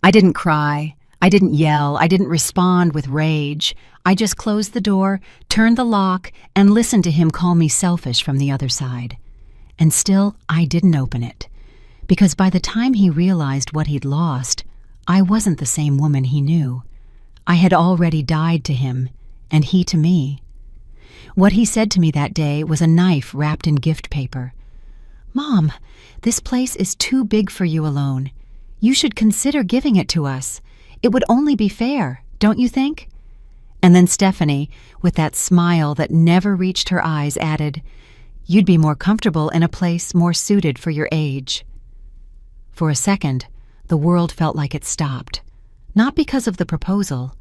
I didn't cry. I didn't yell. I didn't respond with rage. I just closed the door, turned the lock, and listened to him call me selfish from the other side. And still, I didn't open it. Because by the time he realized what he'd lost, I wasn't the same woman he knew. I had already died to him, and he to me. What he said to me that day was a knife wrapped in gift paper. "Mom, this place is too big for you alone. You should consider giving it to us. It would only be fair, don't you think?" And then Stephanie, with that smile that never reached her eyes, added, "You'd be more comfortable in a place more suited for your age." For a second, the world felt like it stopped, not because of the proposal,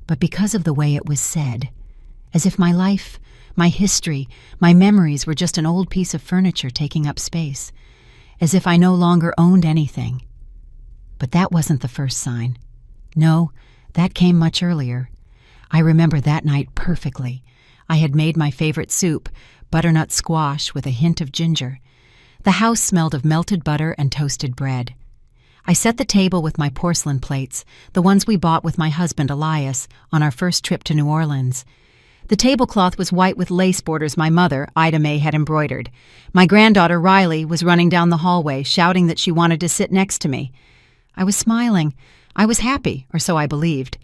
but because of the way it was said, as if my life, my history, my memories were just an old piece of furniture taking up space, as if I no longer owned anything. But that wasn't the first sign. No, that came much earlier. I remember that night perfectly. I had made my favorite soup, butternut squash with a hint of ginger. The house smelled of melted butter and toasted bread. I set the table with my porcelain plates, the ones we bought with my husband Elias on our first trip to New Orleans. The tablecloth was white with lace borders my mother, Ida May, had embroidered. My granddaughter, Riley, was running down the hallway, shouting that she wanted to sit next to me. I was smiling. I was happy, or so I believed.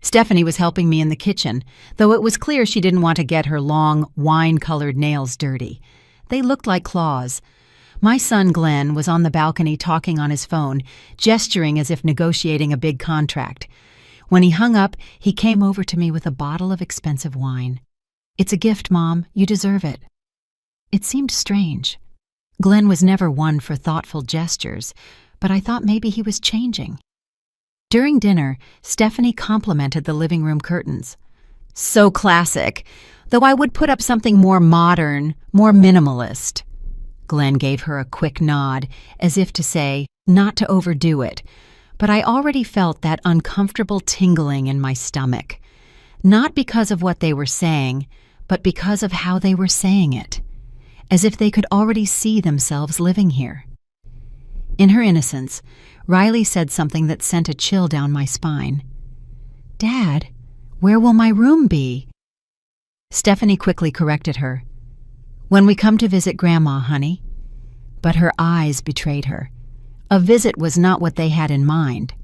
Stephanie was helping me in the kitchen, though it was clear she didn't want to get her long, wine-colored nails dirty. They looked like claws. My son, Glenn, was on the balcony talking on his phone, gesturing as if negotiating a big contract. When he hung up, he came over to me with a bottle of expensive wine. "It's a gift, Mom. You deserve it." It seemed strange. Glenn was never one for thoughtful gestures, but I thought maybe he was changing. During dinner, Stephanie complimented the living room curtains. "So classic, though I would put up something more modern, more minimalist." Glenn gave her a quick nod, as if to say, not to overdo it, but I already felt that uncomfortable tingling in my stomach. Not because of what they were saying, but because of how they were saying it, as if they could already see themselves living here. In her innocence, Riley said something that sent a chill down my spine. "Dad, where will my room be?" Stephanie quickly corrected her. "When we come to visit Grandma, honey." But her eyes betrayed her. A visit was not what they had in mind.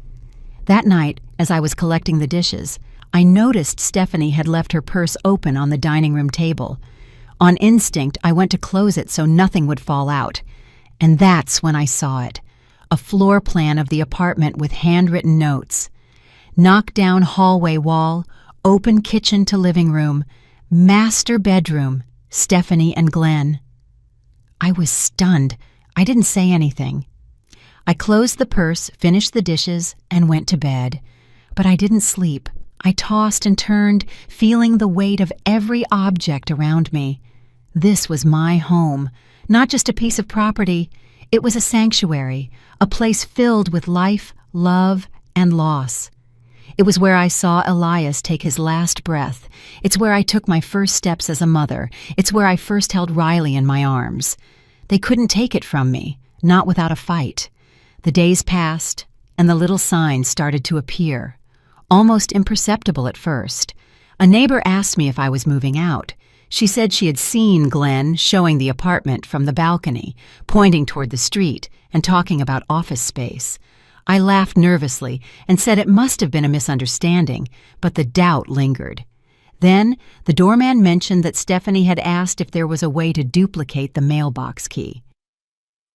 That night, as I was collecting the dishes, I noticed Stephanie had left her purse open on the dining room table. On instinct, I went to close it so nothing would fall out. And that's when I saw it. A floor plan of the apartment with handwritten notes. Knockdown hallway wall, open kitchen to living room, master bedroom, Stephanie and Glenn. I was stunned. I didn't say anything. I closed the purse, finished the dishes, and went to bed. But I didn't sleep. I tossed and turned, feeling the weight of every object around me. This was my home, not just a piece of property. It was a sanctuary, a place filled with life, love, and loss. It was where I saw Elias take his last breath. It's where I took my first steps as a mother. It's where I first held Riley in my arms. They couldn't take it from me, not without a fight. The days passed, and the little signs started to appear, almost imperceptible at first. A neighbor asked me if I was moving out. She said she had seen Glenn showing the apartment from the balcony, pointing toward the street and talking about office space. I laughed nervously and said it must have been a misunderstanding, but the doubt lingered. Then, the doorman mentioned that Stephanie had asked if there was a way to duplicate the mailbox key.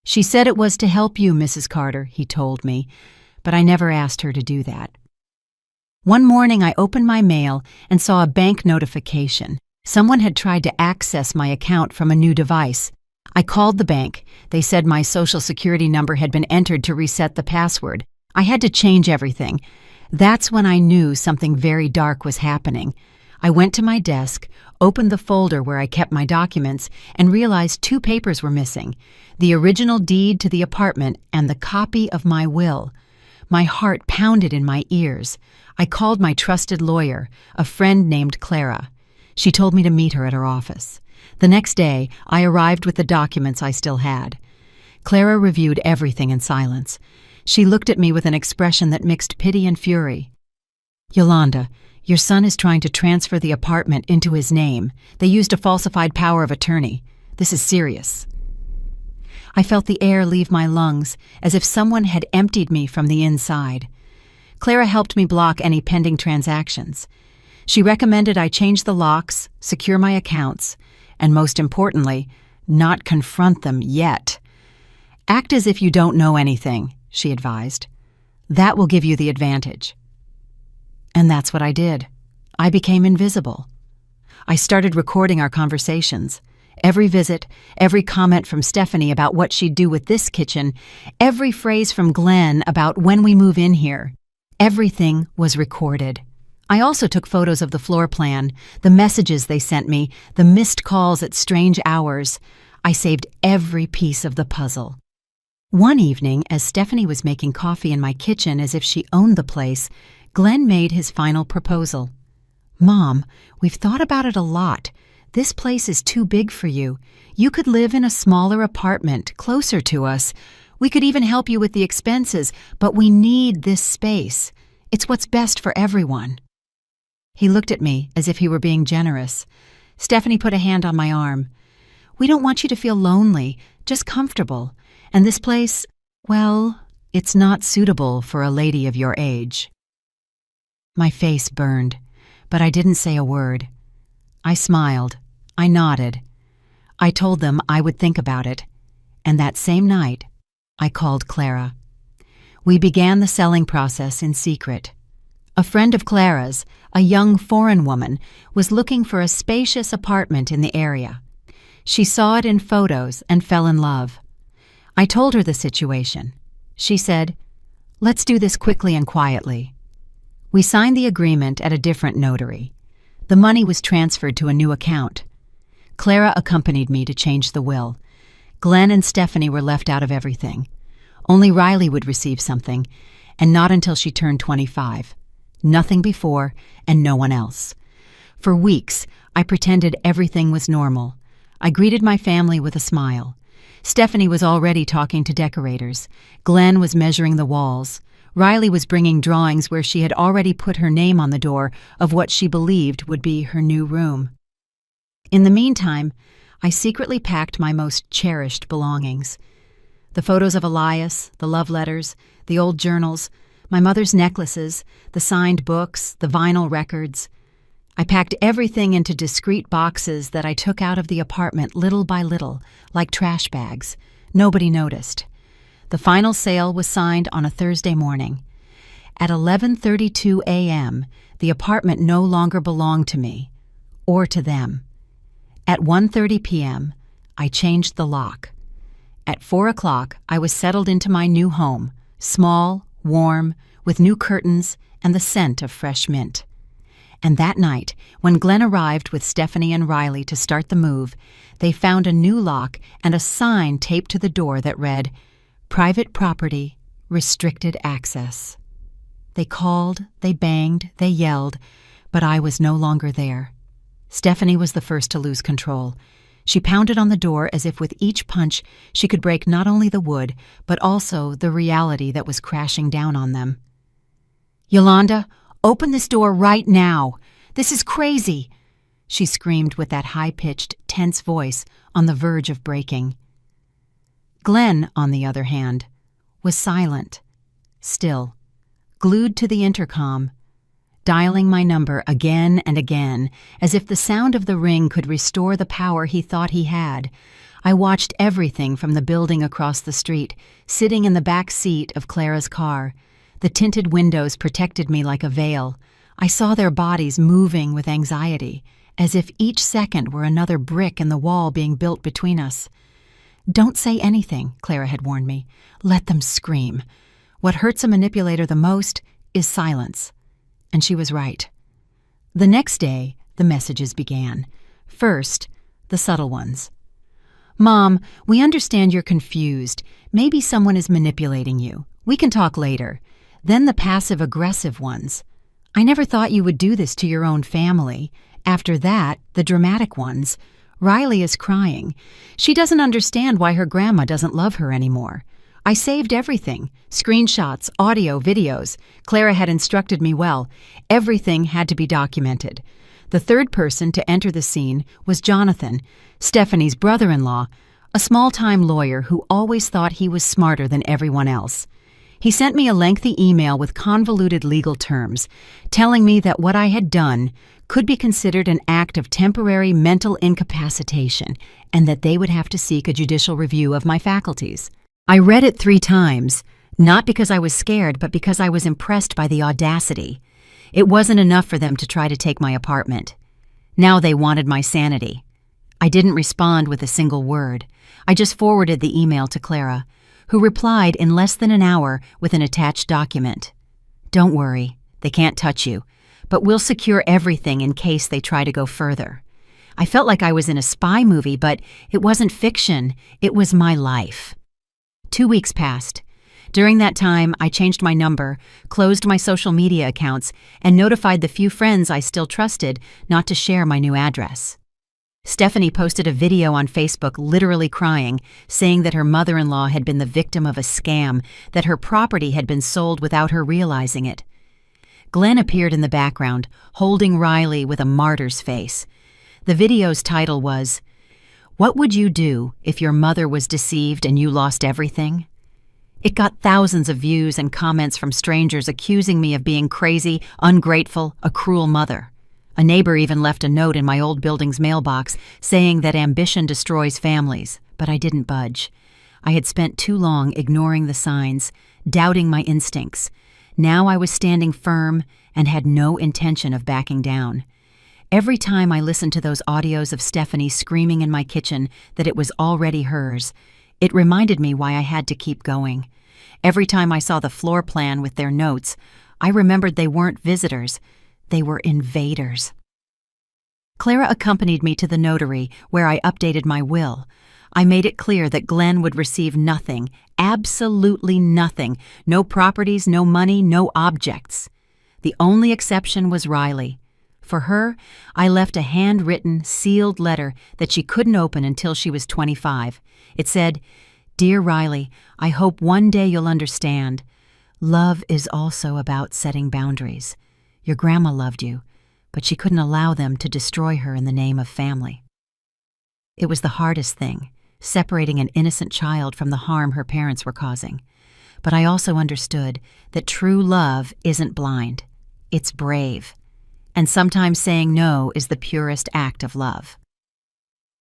"She said it was to help you, Mrs. Carter," he told me, but I never asked her to do that. One morning I opened my mail and saw a bank notification. Someone had tried to access my account from a new device. I called the bank. They said my social security number had been entered to reset the password. I had to change everything. That's when I knew something very dark was happening. I went to my desk, opened the folder where I kept my documents, and realized 2 papers were missing: the original deed to the apartment and the copy of my will. My heart pounded in my ears. I called my trusted lawyer, a friend named Clara. She told me to meet her at her office. The next day, I arrived with the documents I still had. Clara reviewed everything in silence. She looked at me with an expression that mixed pity and fury. "Yolanda, your son is trying to transfer the apartment into his name. They used a falsified power of attorney. This is serious." I felt the air leave my lungs, as if someone had emptied me from the inside. Clara helped me block any pending transactions. She recommended I change the locks, secure my accounts, and most importantly, not confront them yet. "Act as if you don't know anything," she advised. "That will give you the advantage." And that's what I did. I became invisible. I started recording our conversations. Every visit, every comment from Stephanie about what she'd do with this kitchen, every phrase from Glenn about when we move in here. Everything was recorded. I also took photos of the floor plan, the messages they sent me, the missed calls at strange hours. I saved every piece of the puzzle. One evening, as Stephanie was making coffee in my kitchen as if she owned the place, Glenn made his final proposal. "Mom, we've thought about it a lot. This place is too big for you. You could live in a smaller apartment, closer to us. We could even help you with the expenses, but we need this space. It's what's best for everyone." He looked at me as if he were being generous. Stephanie put a hand on my arm. "We don't want you to feel lonely, just comfortable. And this place, well, it's not suitable for a lady of your age." My face burned, but I didn't say a word. I smiled. I nodded. I told them I would think about it. And that same night, I called Clara. We began the selling process in secret. A friend of Clara's, a young foreign woman, was looking for a spacious apartment in the area. She saw it in photos and fell in love. I told her the situation. She said, "Let's do this quickly and quietly." We signed the agreement at a different notary. The money was transferred to a new account. Clara accompanied me to change the will. Glenn and Stephanie were left out of everything. Only Riley would receive something, and not until she turned 25. Nothing before, and no one else. For weeks, I pretended everything was normal. I greeted my family with a smile. Stephanie was already talking to decorators. Glenn was measuring the walls. Riley was bringing drawings where she had already put her name on the door of what she believed would be her new room. In the meantime, I secretly packed my most cherished belongings. The photos of Elias, the love letters, the old journals, my mother's necklaces, the signed books, the vinyl records. I packed everything into discreet boxes that I took out of the apartment little by little, like trash bags. Nobody noticed. The final sale was signed on a Thursday morning. At 11:32 a.m., the apartment no longer belonged to me, or to them. At 1:30 p.m., I changed the lock. At 4 o'clock, I was settled into my new home, small, warm, with new curtains and the scent of fresh mint. And that night, when Glenn arrived with Stephanie and Riley to start the move, they found a new lock and a sign taped to the door that read, "Private property, restricted access." They called, they banged, they yelled, but I was no longer there. Stephanie was the first to lose control. She pounded on the door as if with each punch she could break not only the wood, but also the reality that was crashing down on them. "Yolanda, open this door right now. This is crazy," she screamed with that high-pitched, tense voice on the verge of breaking. Glenn, on the other hand, was silent, still, glued to the intercom, dialing my number again and again, as if the sound of the ring could restore the power he thought he had. I watched everything from the building across the street, sitting in the back seat of Clara's car. The tinted windows protected me like a veil. I saw their bodies moving with anxiety, as if each second were another brick in the wall being built between us. "Don't say anything," Clara had warned me. "Let them scream. What hurts a manipulator the most is silence." And she was right. The next day, the messages began. First, the subtle ones. "Mom, we understand you're confused. Maybe someone is manipulating you. We can talk later." Then the passive-aggressive ones. "I never thought you would do this to your own family." After that, the dramatic ones. "Riley is crying. She doesn't understand why her grandma doesn't love her anymore. I saved everything: screenshots, audio, videos. Clara had instructed me well. Everything had to be documented. The third person to enter the scene was Jonathan, Stephanie's brother-in-law, a small-time lawyer who always thought he was smarter than everyone else. He sent me a lengthy email with convoluted legal terms, telling me that what I had done could be considered an act of temporary mental incapacitation and that they would have to seek a judicial review of my faculties. I read it 3 times, not because I was scared, but because I was impressed by the audacity. It wasn't enough for them to try to take my apartment. Now they wanted my sanity. I didn't respond with a single word. I just forwarded the email to Clara, who replied in less than an hour with an attached document. "Don't worry, they can't touch you, but we'll secure everything in case they try to go further." I felt like I was in a spy movie, but it wasn't fiction, it was my life. 2 weeks passed. During that time, I changed my number, closed my social media accounts, and notified the few friends I still trusted not to share my new address. Stephanie posted a video on Facebook literally crying, saying that her mother-in-law had been the victim of a scam, that her property had been sold without her realizing it. Glenn appeared in the background, holding Riley with a martyr's face. The video's title was, "What would you do if your mother was deceived and you lost everything?" It got thousands of views and comments from strangers accusing me of being crazy, ungrateful, a cruel mother. A neighbor even left a note in my old building's mailbox saying that ambition destroys families, but I didn't budge. I had spent too long ignoring the signs, doubting my instincts. Now I was standing firm and had no intention of backing down. Every time I listened to those audios of Stephanie screaming in my kitchen that it was already hers, it reminded me why I had to keep going. Every time I saw the floor plan with their notes, I remembered they weren't visitors, they were invaders. Clara accompanied me to the notary, where I updated my will. I made it clear that Glenn would receive nothing, absolutely nothing, no properties, no money, no objects. The only exception was Riley. For her, I left a handwritten, sealed letter that she couldn't open until she was 25. It said, "Dear Riley, I hope one day you'll understand. Love is also about setting boundaries. Your grandma loved you, but she couldn't allow them to destroy her in the name of family." It was the hardest thing, separating an innocent child from the harm her parents were causing. But I also understood that true love isn't blind. It's brave. And sometimes saying no is the purest act of love.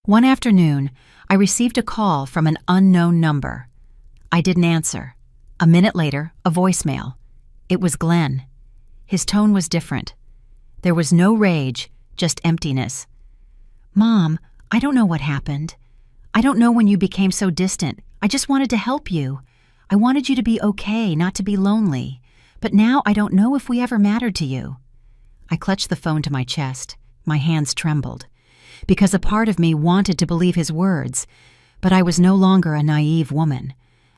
One afternoon, I received a call from an unknown number. I didn't answer. A minute later, a voicemail. It was Glenn. His tone was different. There was no rage, just emptiness. "Mom, I don't know what happened. I don't know when you became so distant. I just wanted to help you. I wanted you to be okay, not to be lonely. But now I don't know if we ever mattered to you." I clutched the phone to my chest. My hands trembled. Because a part of me wanted to believe his words. But I was no longer a naive woman.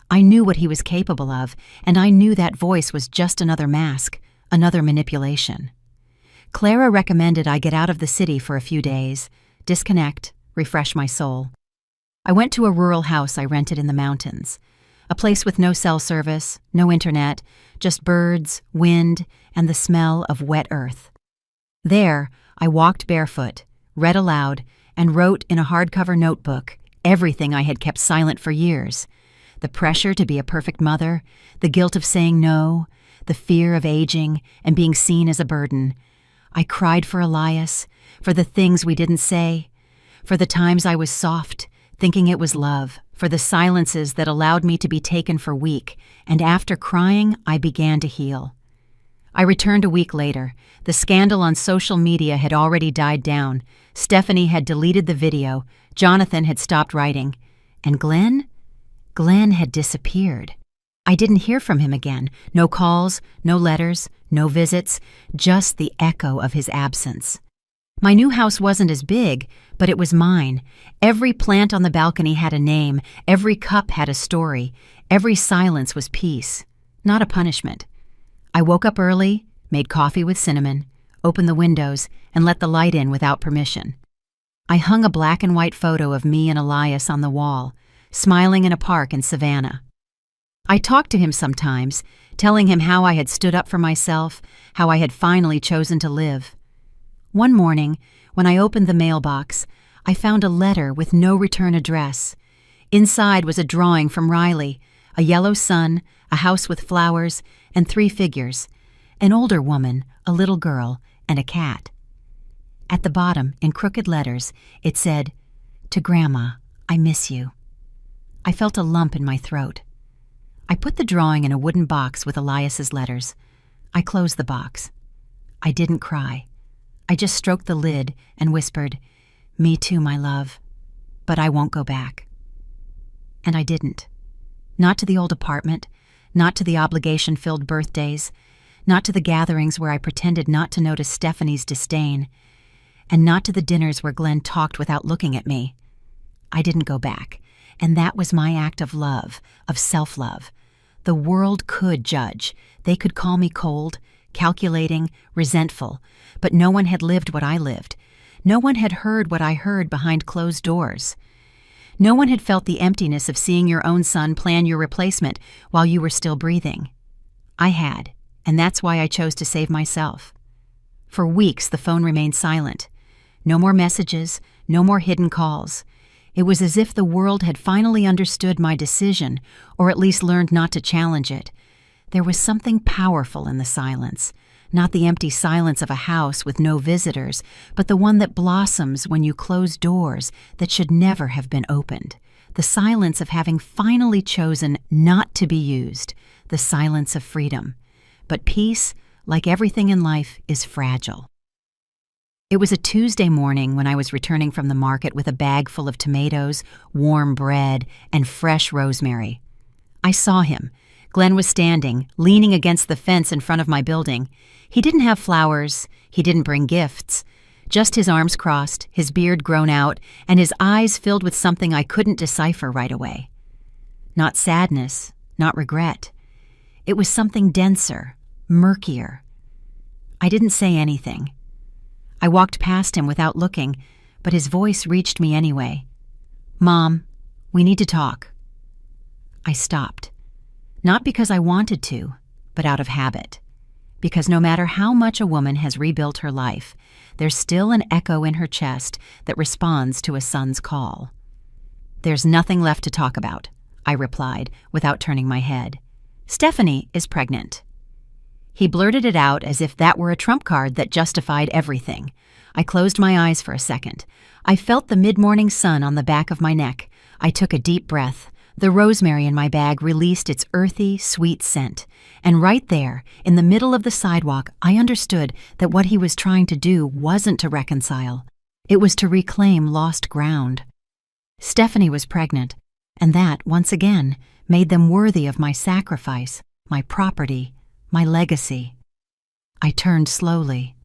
I knew what he was capable of, and I knew that voice was just another mask, another manipulation. Clara recommended I get out of the city for a few days, disconnect, refresh my soul. I went to a rural house I rented in the mountains, a place with no cell service, no internet, just birds, wind, and the smell of wet earth. There, I walked barefoot, read aloud, and wrote in a hardcover notebook everything I had kept silent for years. The pressure to be a perfect mother, the guilt of saying no, the fear of aging and being seen as a burden. I cried for Elias, for the things we didn't say, for the times I was soft, thinking it was love, for the silences that allowed me to be taken for weak, and after crying, I began to heal. I returned a week later. The scandal on social media had already died down. Stephanie had deleted the video. Jonathan had stopped writing. And Glenn? Glenn had disappeared. I didn't hear from him again. No calls, no letters, no visits, just the echo of his absence. My new house wasn't as big, but it was mine. Every plant on the balcony had a name. Every cup had a story. Every silence was peace, not a punishment. I woke up early, made coffee with cinnamon, opened the windows, and let the light in without permission. I hung a black and white photo of me and Elias on the wall, smiling in a park in Savannah. I talked to him sometimes, telling him how I had stood up for myself, how I had finally chosen to live. One morning, when I opened the mailbox, I found a letter with no return address. Inside was a drawing from Riley, a yellow sun, a house with flowers, and 3 figures, an older woman, a little girl, and a cat. At the bottom, in crooked letters, it said, "To Grandma, I miss you." I felt a lump in my throat. I put the drawing in a wooden box with Elias's letters. I closed the box. I didn't cry. I just stroked the lid and whispered, "Me too, my love, but I won't go back." And I didn't. Not to the old apartment, not to the obligation-filled birthdays, not to the gatherings where I pretended not to notice Stephanie's disdain, and not to the dinners where Glenn talked without looking at me. I didn't go back, and that was my act of love, of self-love. The world could judge. They could call me cold, calculating, resentful, but no one had lived what I lived. No one had heard what I heard behind closed doors. No one had felt the emptiness of seeing your own son plan your replacement while you were still breathing. I had, and that's why I chose to save myself. For weeks, the phone remained silent. No more messages, no more hidden calls. It was as if the world had finally understood my decision, or at least learned not to challenge it. There was something powerful in the silence, not the empty silence of a house with no visitors, but the one that blossoms when you close doors that should never have been opened. The silence of having finally chosen not to be used, the silence of freedom. But peace, like everything in life, is fragile. It was a Tuesday morning when I was returning from the market with a bag full of tomatoes, warm bread, and fresh rosemary. I saw him. Glenn was standing, leaning against the fence in front of my building. He didn't have flowers. He didn't bring gifts. Just his arms crossed, his beard grown out, and his eyes filled with something I couldn't decipher right away. Not sadness, not regret. It was something denser, murkier. I didn't say anything. I walked past him without looking, but his voice reached me anyway. "Mom, we need to talk." I stopped. Not because I wanted to, but out of habit. Because no matter how much a woman has rebuilt her life, there's still an echo in her chest that responds to a son's call. "There's nothing left to talk about," I replied without turning my head. "Stephanie is pregnant." He blurted it out as if that were a trump card that justified everything. I closed my eyes for a second. I felt the mid-morning sun on the back of my neck. I took a deep breath. The rosemary in my bag released its earthy, sweet scent. And right there, in the middle of the sidewalk, I understood that what he was trying to do wasn't to reconcile. It was to reclaim lost ground. Stephanie was pregnant, and that, once again, made them worthy of my sacrifice, my property, my legacy. I turned slowly.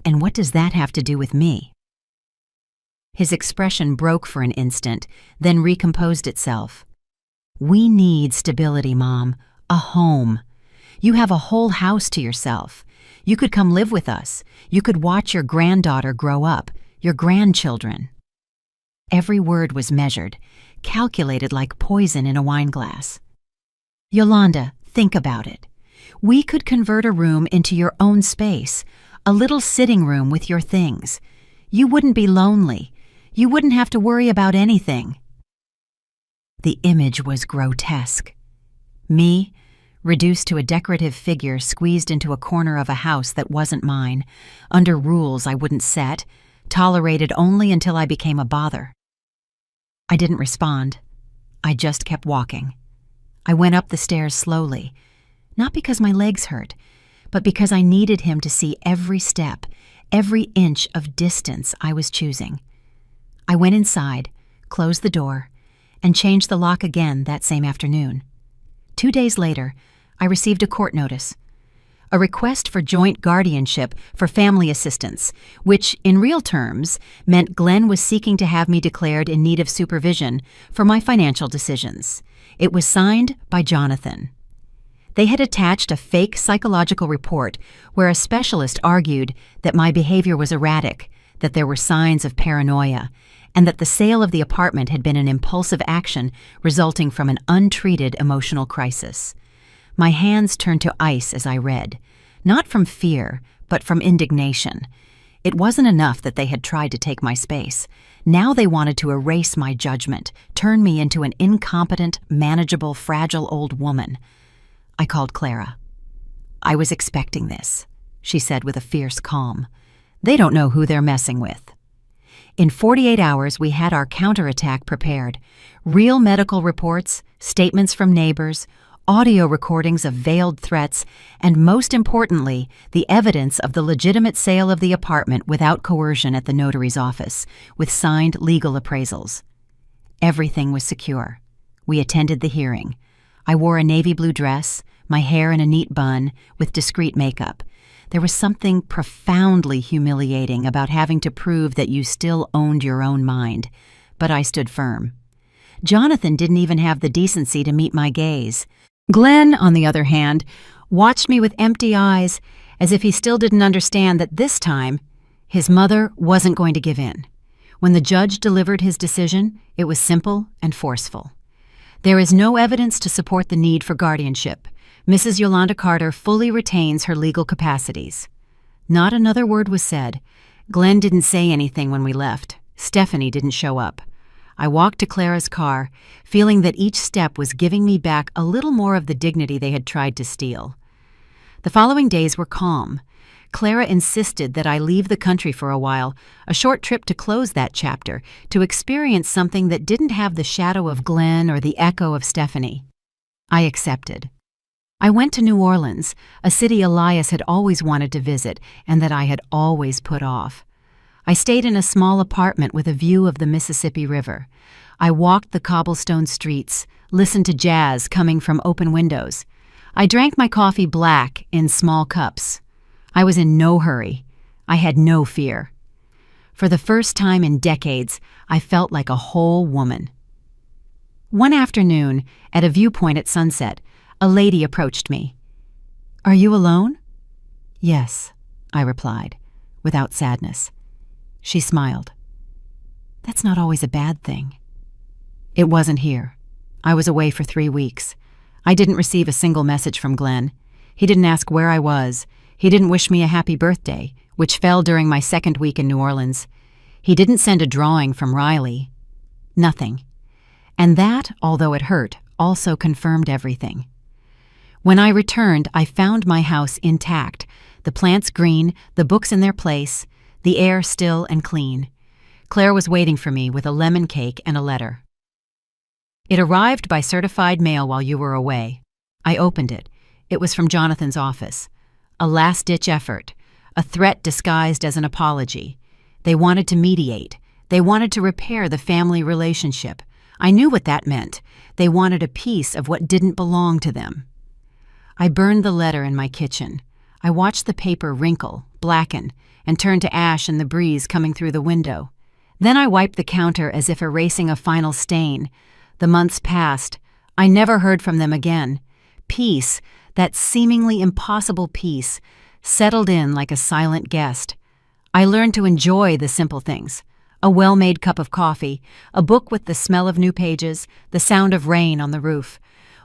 "And what does that have to do with me?" His expression broke for an instant, then recomposed itself. "We need stability, Mom. A home. You have a whole house to yourself. You could come live with us. You could watch your granddaughter grow up, your grandchildren." Every word was measured, calculated like poison in a wineglass. "Yolanda, think about it. We could convert a room into your own space, a little sitting room with your things. You wouldn't be lonely. You wouldn't have to worry about anything." The image was grotesque. Me, reduced to a decorative figure squeezed into a corner of a house that wasn't mine, under rules I wouldn't set, tolerated only until I became a bother. I didn't respond. I just kept walking. I went up the stairs slowly, not because my legs hurt, but because I needed him to see every step, every inch of distance I was choosing. I went inside, closed the door, and changed the lock again that same afternoon. 2 days later, I received a court notice, a request for joint guardianship for family assistance, which, in real terms, meant Glenn was seeking to have me declared in need of supervision for my financial decisions. It was signed by Jonathan. They had attached a fake psychological report where a specialist argued that my behavior was erratic, that there were signs of paranoia, and that the sale of the apartment had been an impulsive action resulting from an untreated emotional crisis. My hands turned to ice as I read, not from fear, but from indignation. It wasn't enough that they had tried to take my space. Now they wanted to erase my judgment, turn me into an incompetent, manageable, fragile old woman. I called Clara. "I was expecting this," she said with a fierce calm. "They don't know who they're messing with." In 48 hours, we had our counterattack prepared. Real medical reports, statements from neighbors, audio recordings of veiled threats, and most importantly, the evidence of the legitimate sale of the apartment without coercion at the notary's office, with signed legal appraisals. Everything was secure. We attended the hearing. I wore a navy blue dress, my hair in a neat bun, with discreet makeup. There was something profoundly humiliating about having to prove that you still owned your own mind, but I stood firm. Jonathan didn't even have the decency to meet my gaze. Glenn, on the other hand, watched me with empty eyes, as if he still didn't understand that this time, his mother wasn't going to give in. When the judge delivered his decision, it was simple and forceful. "There is no evidence to support the need for guardianship. Mrs. Yolanda Carter fully retains her legal capacities." Not another word was said. Glenn didn't say anything when we left. Stephanie didn't show up. I walked to Clara's car, feeling that each step was giving me back a little more of the dignity they had tried to steal. The following days were calm. Clara insisted that I leave the country for a while, a short trip to close that chapter, to experience something that didn't have the shadow of Glenn or the echo of Stephanie. I accepted. I went to New Orleans, a city Elias had always wanted to visit and that I had always put off. I stayed in a small apartment with a view of the Mississippi River. I walked the cobblestone streets, listened to jazz coming from open windows. I drank my coffee black in small cups. I was in no hurry. I had no fear. For the first time in decades, I felt like a whole woman. One afternoon, at a viewpoint at sunset, a lady approached me. "Are you alone?" "Yes," I replied, without sadness. She smiled. "That's not always a bad thing." It wasn't here. I was away for 3 weeks. I didn't receive a single message from Glenn. He didn't ask where I was. He didn't wish me a happy birthday, which fell during my second week in New Orleans. He didn't send a drawing from Riley. Nothing. And that, although it hurt, also confirmed everything. When I returned, I found my house intact, the plants green, the books in their place, the air still and clean. Claire was waiting for me with a lemon cake and a letter. "It arrived by certified mail while you were away." I opened it. It was from Jonathan's office. A last-ditch effort, a threat disguised as an apology. They wanted to mediate. They wanted to repair the family relationship. I knew what that meant. They wanted a piece of what didn't belong to them. I burned the letter in my kitchen. I watched the paper wrinkle, blacken, and turn to ash in the breeze coming through the window. Then I wiped the counter as if erasing a final stain. The months passed. I never heard from them again. Peace, that seemingly impossible peace, settled in like a silent guest. I learned to enjoy the simple things. A well-made cup of coffee, a book with the smell of new pages, the sound of rain on the roof.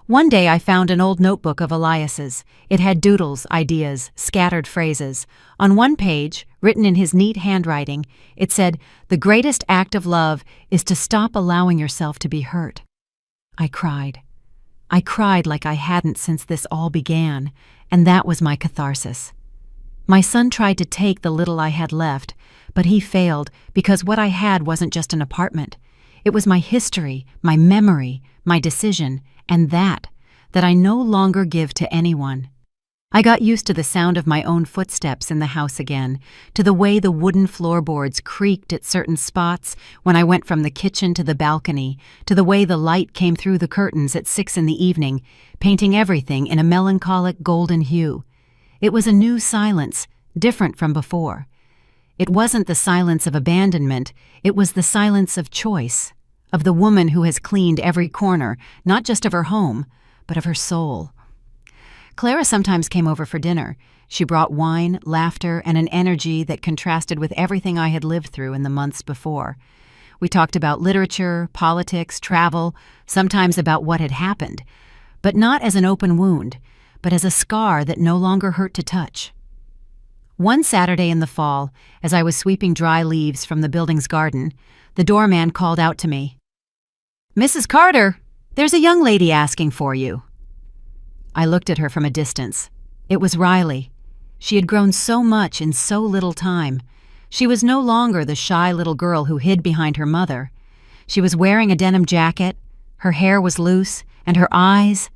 One day I found an old notebook of Elias's. It had doodles, ideas, scattered phrases. On one page, written in his neat handwriting, it said, "The greatest act of love is to stop allowing yourself to be hurt." I cried. I cried like I hadn't since this all began, and that was my catharsis. My son tried to take the little I had left, but he failed because what I had wasn't just an apartment. It was my history, my memory, my decision, and that I no longer give to anyone. I got used to the sound of my own footsteps in the house again, to the way the wooden floorboards creaked at certain spots when I went from the kitchen to the balcony, to the way the light came through the curtains at 6 in the evening, painting everything in a melancholic golden hue. It was a new silence, different from before. It wasn't the silence of abandonment, it was the silence of choice, of the woman who has cleaned every corner, not just of her home, but of her soul. Clara sometimes came over for dinner. She brought wine, laughter, and an energy that contrasted with everything I had lived through in the months before. We talked about literature, politics, travel, sometimes about what had happened, but not as an open wound, but as a scar that no longer hurt to touch. One Saturday in the fall, as I was sweeping dry leaves from the building's garden, the doorman called out to me. "Mrs. Carter, there's a young lady asking for you." I looked at her from a distance. It was Riley. She had grown so much in so little time. She was no longer the shy little girl who hid behind her mother. She was wearing a denim jacket, her hair was loose, and her eyes—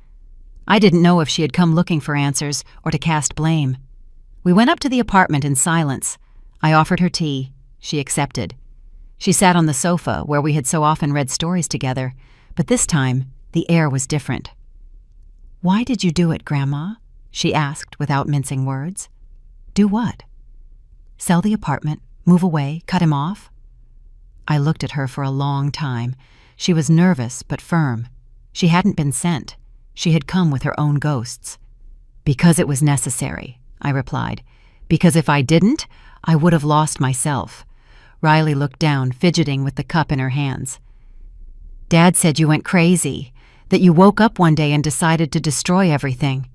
I didn't know if she had come looking for answers or to cast blame. We went up to the apartment in silence. I offered her tea. She accepted. She sat on the sofa where we had so often read stories together, but this time the air was different. "Why did you do it, Grandma?" she asked without mincing words. "Do what?" "Sell the apartment, move away, cut him off?" I looked at her for a long time. She was nervous but firm. She hadn't been sent. She had come with her own ghosts. "Because it was necessary," I replied. "Because if I didn't, I would have lost myself." Riley looked down, fidgeting with the cup in her hands. "Dad said you went crazy, that you woke up one day and decided to destroy everything."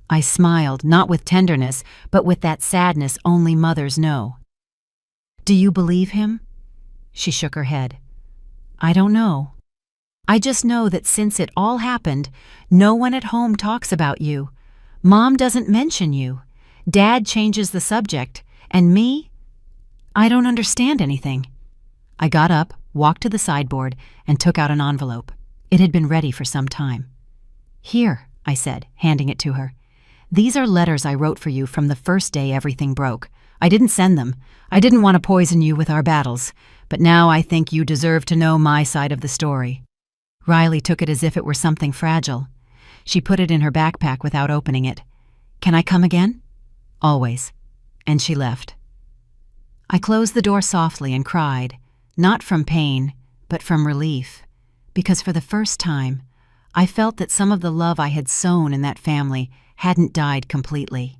I smiled, not with tenderness, but with that sadness only mothers know. "Do you believe him?" She shook her head. "I don't know. I just know that since it all happened, no one at home talks about you. Mom doesn't mention you. Dad changes the subject. And me? I don't understand anything." I got up, walked to the sideboard, and took out an envelope. It had been ready for some time. "Here," I said, handing it to her. "These are letters I wrote for you from the first day everything broke. I didn't send them. I didn't want to poison you with our battles, but now I think you deserve to know my side of the story." Riley took it as if it were something fragile. She put it in her backpack without opening it. "Can I come again?" "Always." And she left. I closed the door softly and cried, not from pain, but from relief, because for the first time, I felt that some of the love I had sown in that family hadn't died completely.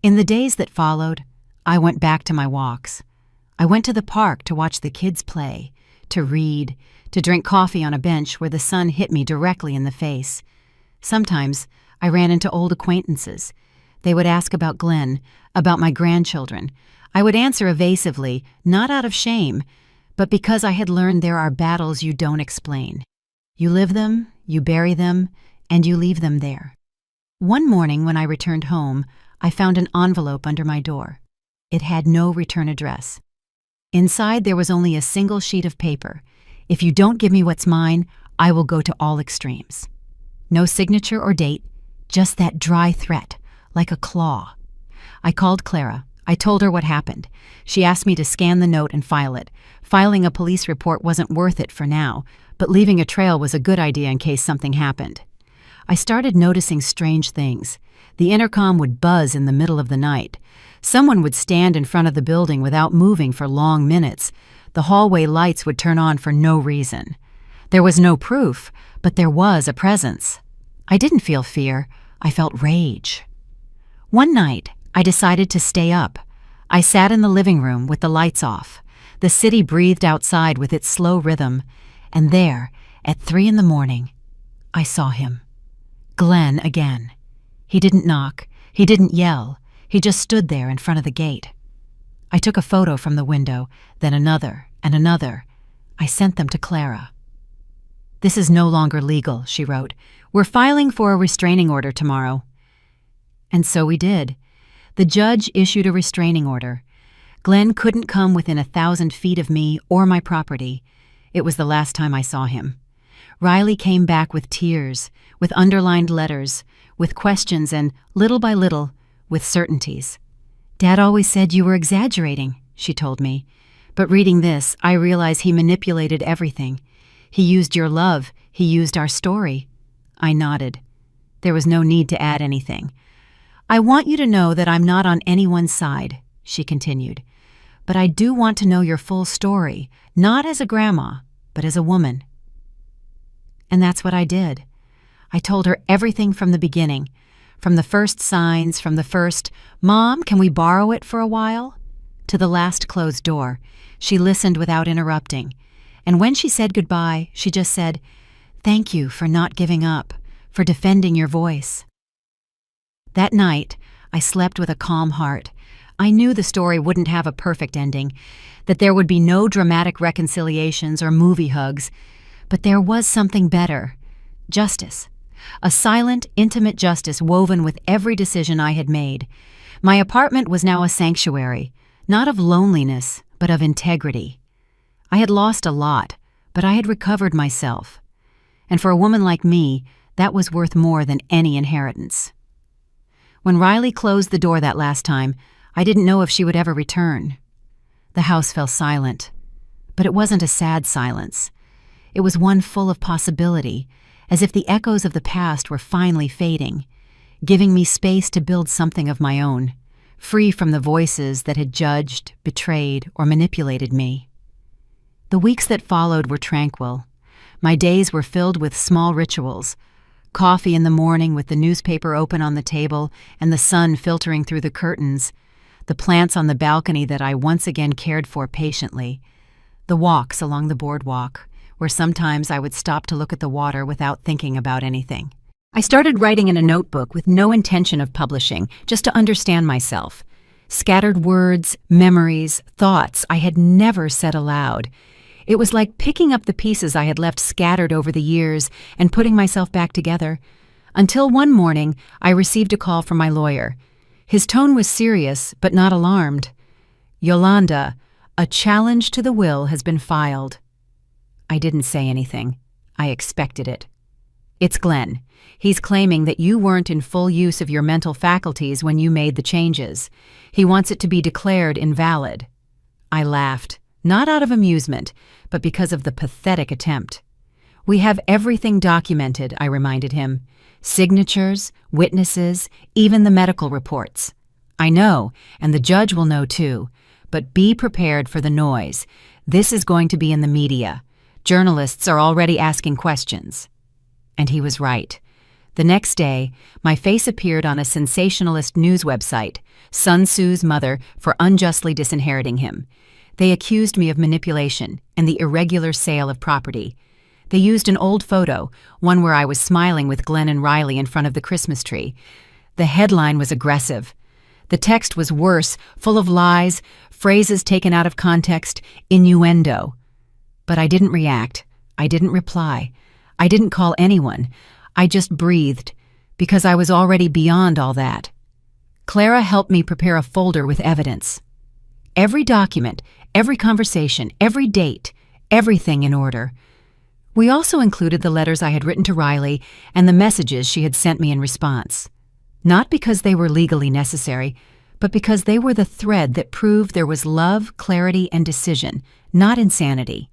In the days that followed, I went back to my walks. I went to the park to watch the kids play, to read, to drink coffee on a bench where the sun hit me directly in the face. Sometimes I ran into old acquaintances. They would ask about Glenn, about my grandchildren. I would answer evasively, not out of shame, but because I had learned there are battles you don't explain. You live them, you bury them, and you leave them there. One morning when I returned home, I found an envelope under my door. It had no return address. Inside there was only a single sheet of paper. "If you don't give me what's mine, I will go to all extremes." No signature or date, just that dry threat, like a claw. I called Clara. I told her what happened. She asked me to scan the note and file it. Filing a police report wasn't worth it for now, but leaving a trail was a good idea in case something happened. I started noticing strange things. The intercom would buzz in the middle of the night. Someone would stand in front of the building without moving for long minutes. The hallway lights would turn on for no reason. There was no proof, but there was a presence. I didn't feel fear. I felt rage. One night, I decided to stay up. I sat in the living room with the lights off. The city breathed outside with its slow rhythm. And there, at 3 a.m, I saw him. Glenn again. He didn't knock. He didn't yell. He just stood there in front of the gate. I took a photo from the window, then another and another. I sent them to Clara. "This is no longer legal," she wrote. "We're filing for a restraining order tomorrow." And so we did. The judge issued a restraining order. Glenn couldn't come within 1,000 feet of me or my property. It was the last time I saw him. Riley came back with tears, with underlined letters, with questions and, little by little, with certainties. "Dad always said you were exaggerating," she told me. But reading this, I realize he manipulated everything. He used your love. He used our story. I nodded. There was no need to add anything. "I want you to know that I'm not on anyone's side," she continued. "But I do want to know your full story, not as a grandma, but as a woman." And that's what I did. I told her everything from the beginning, from the first signs, from the first, "Mom, can we borrow it for a while?" to the last closed door. She listened without interrupting. And when she said goodbye, she just said, "Thank you for not giving up, for defending your voice." That night, I slept with a calm heart. I knew the story wouldn't have a perfect ending, that there would be no dramatic reconciliations or movie hugs, but there was something better. Justice. A silent, intimate justice woven with every decision I had made. My apartment was now a sanctuary, not of loneliness, but of integrity. I had lost a lot, but I had recovered myself. And for a woman like me, that was worth more than any inheritance. When Riley closed the door that last time, I didn't know if she would ever return. The house fell silent, but it wasn't a sad silence. It was one full of possibility, as if the echoes of the past were finally fading, giving me space to build something of my own, free from the voices that had judged, betrayed, or manipulated me. The weeks that followed were tranquil. My days were filled with small rituals: coffee in the morning with the newspaper open on the table and the sun filtering through the curtains, the plants on the balcony that I once again cared for patiently, the walks along the boardwalk, where sometimes I would stop to look at the water without thinking about anything. I started writing in a notebook with no intention of publishing, just to understand myself. Scattered words, memories, thoughts I had never said aloud. It was like picking up the pieces I had left scattered over the years and putting myself back together. Until one morning, I received a call from my lawyer. His tone was serious, but not alarmed. "Yolanda, a challenge to the will has been filed." I didn't say anything. I expected it. "It's Glenn. He's claiming that you weren't in full use of your mental faculties when you made the changes. He wants it to be declared invalid." I laughed. Not out of amusement, but because of the pathetic attempt. "We have everything documented," I reminded him. "Signatures, witnesses, even the medical reports." "I know, and the judge will know too. But be prepared for the noise. This is going to be in the media. Journalists are already asking questions." And he was right. The next day, my face appeared on a sensationalist news website, Sun Tzu's mother for unjustly disinheriting him. They accused me of manipulation and the irregular sale of property. They used an old photo, one where I was smiling with Glenn and Riley in front of the Christmas tree. The headline was aggressive. The text was worse, full of lies, phrases taken out of context, innuendo. But I didn't react. I didn't reply. I didn't call anyone. I just breathed, because I was already beyond all that. Clara helped me prepare a folder with evidence. Every document, every conversation, every date, everything in order. We also included the letters I had written to Riley and the messages she had sent me in response. Not because they were legally necessary, but because they were the thread that proved there was love, clarity, and decision, not insanity.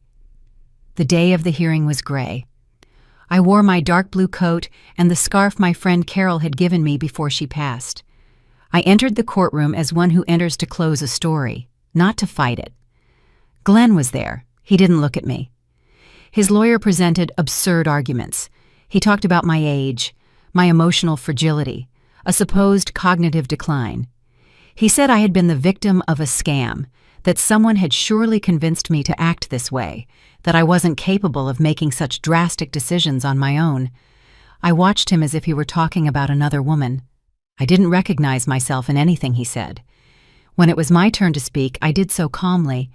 The day of the hearing was gray. I wore my dark blue coat and the scarf my friend Carol had given me before she passed. I entered the courtroom as one who enters to close a story, not to fight it. Glenn was there. He didn't look at me. His lawyer presented absurd arguments. He talked about my age, my emotional fragility, a supposed cognitive decline. He said I had been the victim of a scam, that someone had surely convinced me to act this way, that I wasn't capable of making such drastic decisions on my own. I watched him as if he were talking about another woman. I didn't recognize myself in anything he said. When it was my turn to speak, I did so calmly.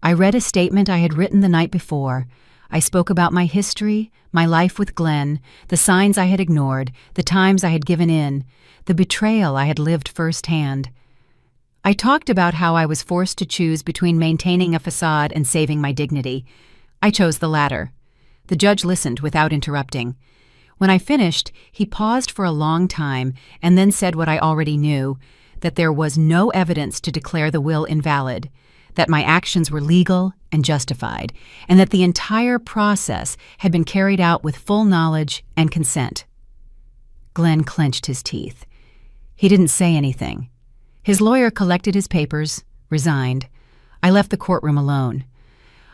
I read a statement I had written the night before. I spoke about my history, my life with Glenn, the signs I had ignored, the times I had given in, the betrayal I had lived firsthand. I talked about how I was forced to choose between maintaining a facade and saving my dignity. I chose the latter. The judge listened without interrupting. When I finished, he paused for a long time and then said what I already knew, that there was no evidence to declare the will invalid, that my actions were legal and justified, and that the entire process had been carried out with full knowledge and consent. Glenn clenched his teeth. He didn't say anything. His lawyer collected his papers, resigned. I left the courtroom alone.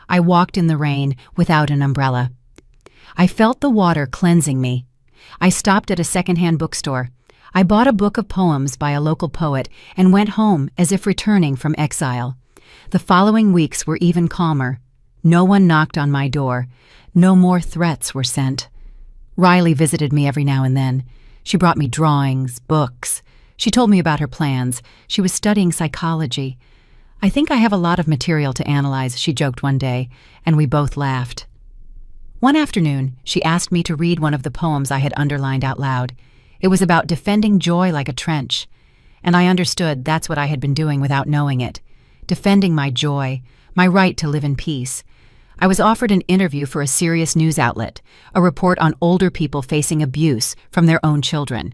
I walked in the rain without an umbrella. I felt the water cleansing me. I stopped at a secondhand bookstore. I bought a book of poems by a local poet and went home as if returning from exile. The following weeks were even calmer. No one knocked on my door. No more threats were sent. Riley visited me every now and then. She brought me drawings, books. She told me about her plans. She was studying psychology. "I think I have a lot of material to analyze," she joked one day, and we both laughed. One afternoon, she asked me to read one of the poems I had underlined out loud. It was about defending joy like a trench. And I understood that's what I had been doing without knowing it. Defending my joy, my right to live in peace. I was offered an interview for a serious news outlet, a report on older people facing abuse from their own children.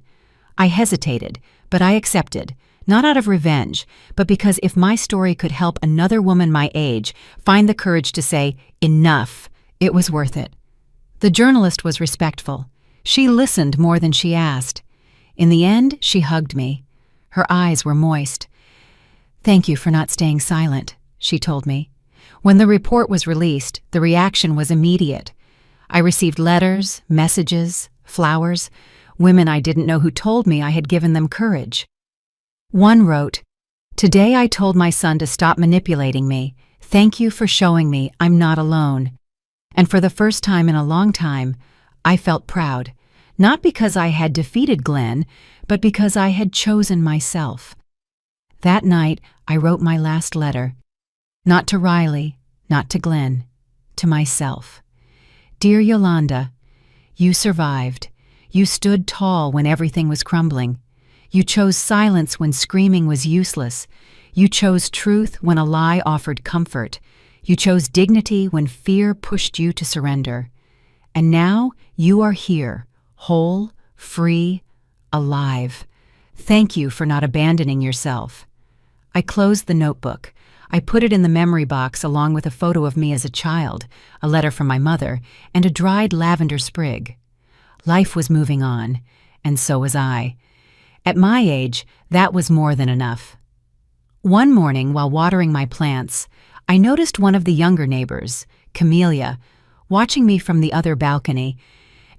I hesitated, but I accepted, not out of revenge, but because if my story could help another woman my age find the courage to say, "Enough," it was worth it. The journalist was respectful. She listened more than she asked. In the end, she hugged me. Her eyes were moist. "Thank you for not staying silent," she told me. When the report was released, the reaction was immediate. I received letters, messages, flowers, women I didn't know who told me I had given them courage. One wrote, "Today I told my son to stop manipulating me. Thank you for showing me I'm not alone." And for the first time in a long time, I felt proud, not because I had defeated Glenn, but because I had chosen myself. That night, I wrote my last letter. Not to Riley, not to Glenn, to myself. "Dear Yolanda, you survived. You stood tall when everything was crumbling. You chose silence when screaming was useless. You chose truth when a lie offered comfort. You chose dignity when fear pushed you to surrender. And now you are here, whole, free, alive. Thank you for not abandoning yourself." I closed the notebook. I put it in the memory box along with a photo of me as a child, a letter from my mother, and a dried lavender sprig. Life was moving on, and so was I. At my age, that was more than enough. One morning, while watering my plants, I noticed one of the younger neighbors, Camellia, watching me from the other balcony.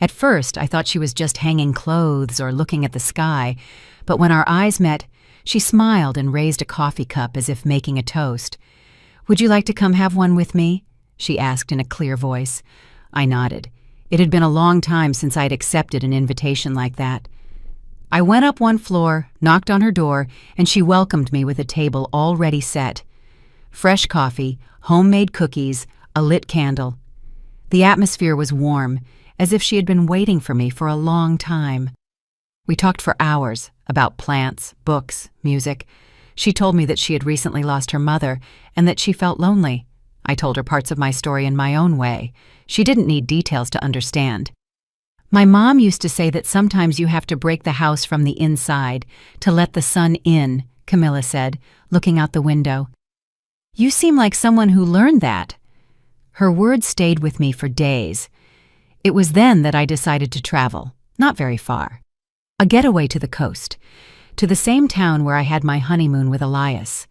At first, I thought she was just hanging clothes or looking at the sky, but when our eyes met, she smiled and raised a coffee cup as if making a toast. "Would you like to come have one with me?" she asked in a clear voice. I nodded. It had been a long time since I'd accepted an invitation like that. I went up one floor, knocked on her door, and she welcomed me with a table already set. Fresh coffee, homemade cookies, a lit candle. The atmosphere was warm, as if she had been waiting for me for a long time. We talked for hours about plants, books, music. She told me that she had recently lost her mother and that she felt lonely. I told her parts of my story in my own way. She didn't need details to understand. "My mom used to say that sometimes you have to break the house from the inside to let the sun in," Camilla said, looking out the window. "You seem like someone who learned that." Her words stayed with me for days. It was then that I decided to travel, not very far. A getaway to the coast, to the same town where I had my honeymoon with Elias.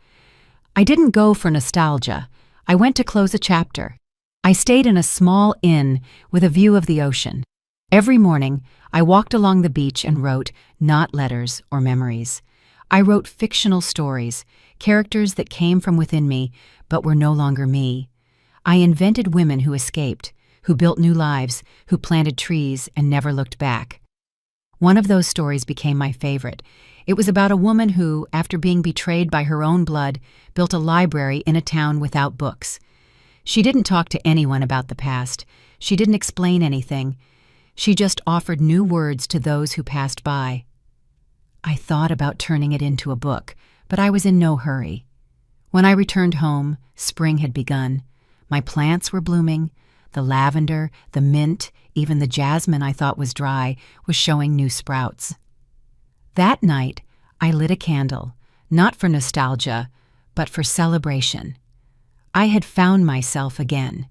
I didn't go for nostalgia. I went to close a chapter. I stayed in a small inn with a view of the ocean. Every morning, I walked along the beach and wrote, not letters or memories. I wrote fictional stories, characters that came from within me but were no longer me. I invented women who escaped, who built new lives, who planted trees and never looked back. One of those stories became my favorite. It was about a woman who, after being betrayed by her own blood, built a library in a town without books. She didn't talk to anyone about the past. She didn't explain anything. She just offered new words to those who passed by. I thought about turning it into a book, but I was in no hurry. When I returned home, spring had begun. My plants were blooming. The lavender, the mint, even the jasmine I thought was dry, was showing new sprouts. That night, I lit a candle, not for nostalgia, but for celebration. I had found myself again.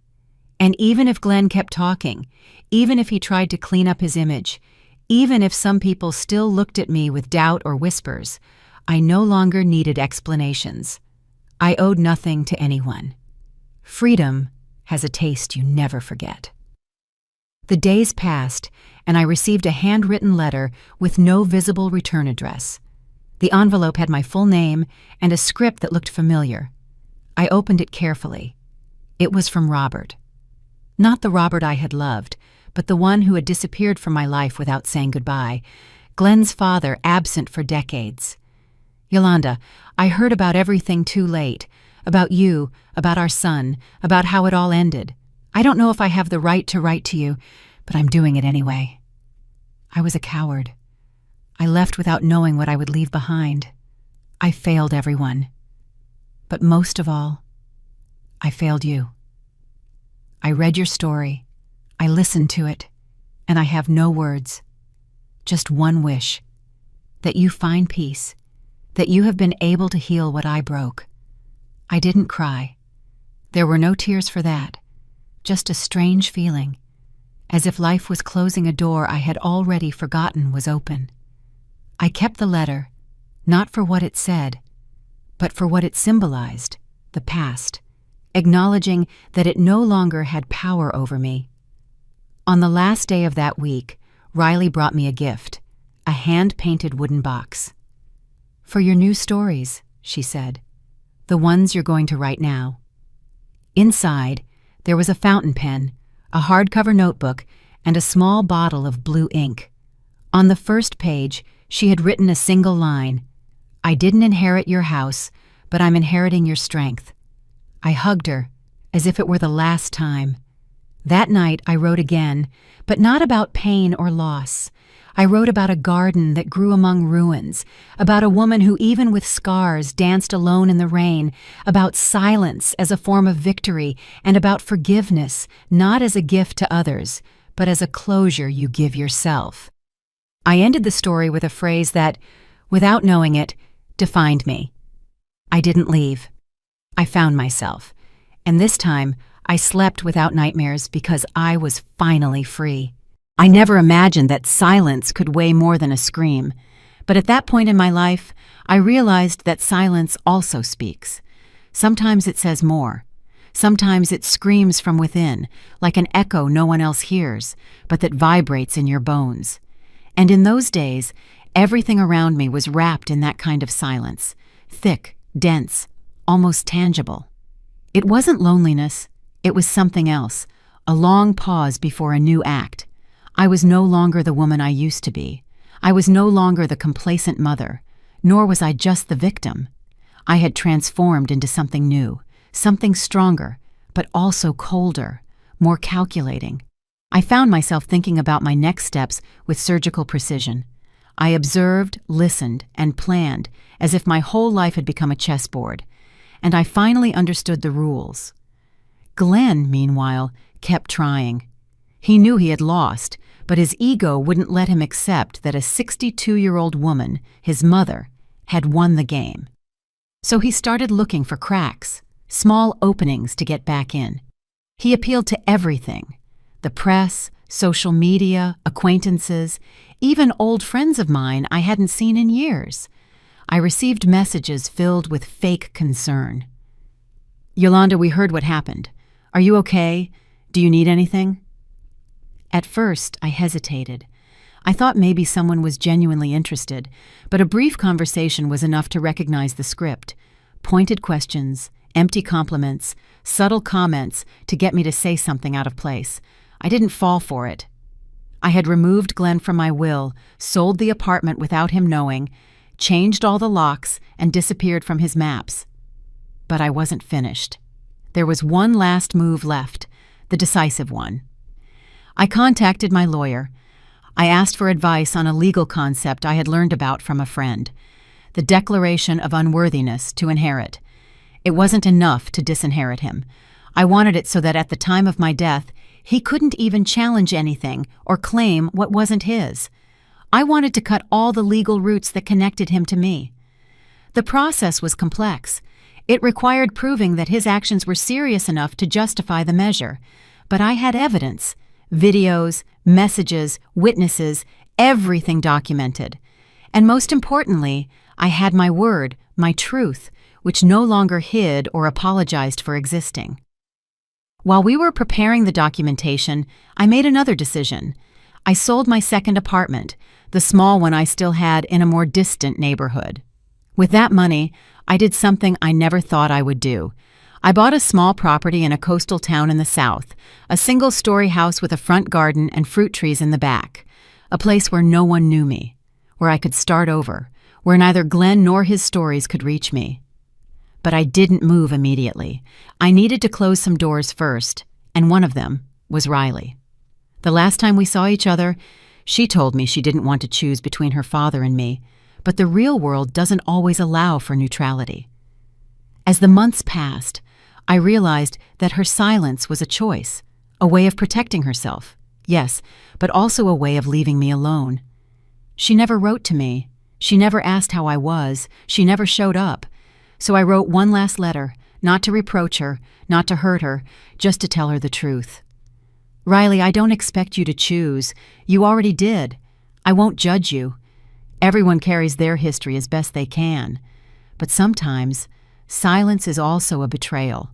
And even if Glenn kept talking, even if he tried to clean up his image, even if some people still looked at me with doubt or whispers, I no longer needed explanations. I owed nothing to anyone. Freedom has a taste you never forget. The days passed, and I received a handwritten letter with no visible return address. The envelope had my full name and a script that looked familiar. I opened it carefully. It was from Robert. Not the Robert I had loved, but the one who had disappeared from my life without saying goodbye. Glenn's father, absent for decades. Yolanda, I heard about everything too late. About you, about our son, about how it all ended. I don't know if I have the right to write to you, but I'm doing it anyway. I was a coward. I left without knowing what I would leave behind. I failed everyone. But most of all, I failed you. I read your story. I listened to it, and I have no words. Just one wish. That you find peace. That you have been able to heal what I broke. I didn't cry. There were no tears for that. Just a strange feeling, as if life was closing a door I had already forgotten was open. I kept the letter, not for what it said, but for what it symbolized, the past, acknowledging that it no longer had power over me. On the last day of that week, Riley brought me a gift, a hand-painted wooden box. "For your new stories," she said, "the ones you're going to write now." Inside, there was a fountain pen, a hardcover notebook, and a small bottle of blue ink. On the first page, she had written a single line, "I didn't inherit your house, but I'm inheriting your strength." I hugged her, as if it were the last time. That night I wrote again, but not about pain or loss. I wrote about a garden that grew among ruins, about a woman who, even with scars, danced alone in the rain, about silence as a form of victory, and about forgiveness, not as a gift to others, but as a closure you give yourself. I ended the story with a phrase that, without knowing it, defined me. I didn't leave. I found myself, and this time I slept without nightmares because I was finally free. I never imagined that silence could weigh more than a scream, but at that point in my life, I realized that silence also speaks. Sometimes it says more. Sometimes it screams from within, like an echo no one else hears, but that vibrates in your bones. And in those days, everything around me was wrapped in that kind of silence, thick, dense, almost tangible. It wasn't loneliness, it was something else, a long pause before a new act. I was no longer the woman I used to be. I was no longer the complacent mother, nor was I just the victim. I had transformed into something new, something stronger, but also colder, more calculating. I found myself thinking about my next steps with surgical precision. I observed, listened, and planned as if my whole life had become a chessboard, and I finally understood the rules. Glenn, meanwhile, kept trying. He knew he had lost, but his ego wouldn't let him accept that a 62-year-old woman, his mother, had won the game. So he started looking for cracks, small openings to get back in. He appealed to everything: the press, social media, acquaintances, even old friends of mine I hadn't seen in years. I received messages filled with fake concern. "Yolanda, we heard what happened. Are you okay? Do you need anything?" At first, I hesitated. I thought maybe someone was genuinely interested, but a brief conversation was enough to recognize the script. Pointed questions, empty compliments, subtle comments to get me to say something out of place. I didn't fall for it. I had removed Glenn from my will, sold the apartment without him knowing, changed all the locks, and disappeared from his maps. But I wasn't finished. There was one last move left, the decisive one. I contacted my lawyer. I asked for advice on a legal concept I had learned about from a friend: the declaration of unworthiness to inherit. It wasn't enough to disinherit him. I wanted it so that at the time of my death, he couldn't even challenge anything or claim what wasn't his. I wanted to cut all the legal roots that connected him to me. The process was complex. It required proving that his actions were serious enough to justify the measure. But I had evidence: videos, messages, witnesses, everything documented. And most importantly, I had my word, my truth, which no longer hid or apologized for existing. While we were preparing the documentation, I made another decision. I sold my second apartment, the small one I still had in a more distant neighborhood. With that money, I did something I never thought I would do. I bought a small property in a coastal town in the south, a single-story house with a front garden and fruit trees in the back, a place where no one knew me, where I could start over, where neither Glenn nor his stories could reach me. But I didn't move immediately. I needed to close some doors first, and one of them was Riley. The last time we saw each other, she told me she didn't want to choose between her father and me, but the real world doesn't always allow for neutrality. As the months passed, I realized that her silence was a choice, a way of protecting herself, yes, but also a way of leaving me alone. She never wrote to me. She never asked how I was. She never showed up. So I wrote one last letter, not to reproach her, not to hurt her, just to tell her the truth. Riley, I don't expect you to choose. You already did. I won't judge you. Everyone carries their history as best they can. But sometimes, silence is also a betrayal.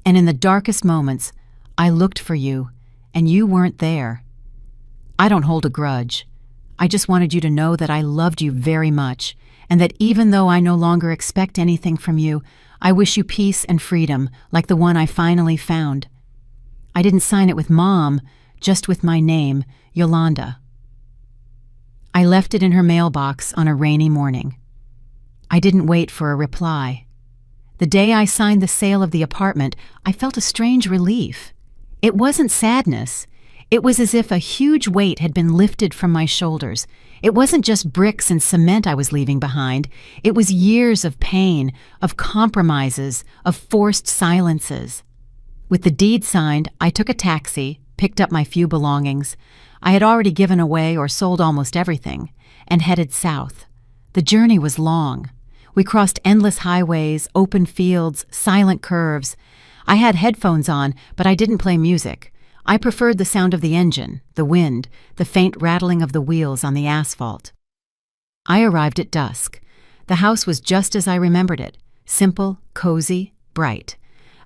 And in the darkest moments, I looked for you, and you weren't there. I don't hold a grudge. I just wanted you to know that I loved you very much, and that even though I no longer expect anything from you, I wish you peace and freedom like the one I finally found. I didn't sign it with Mom, just with my name, Yolanda. I left it in her mailbox on a rainy morning. I didn't wait for a reply. The day I signed the sale of the apartment, I felt a strange relief. It wasn't sadness. It was as if a huge weight had been lifted from my shoulders. It wasn't just bricks and cement I was leaving behind. It was years of pain, of compromises, of forced silences. With the deed signed, I took a taxi, picked up my few belongings. I had already given away or sold almost everything, and headed south. The journey was long. We crossed endless highways, open fields, silent curves. I had headphones on, but I didn't play music. I preferred the sound of the engine, the wind, the faint rattling of the wheels on the asphalt. I arrived at dusk. The house was just as I remembered it, simple, cozy, bright.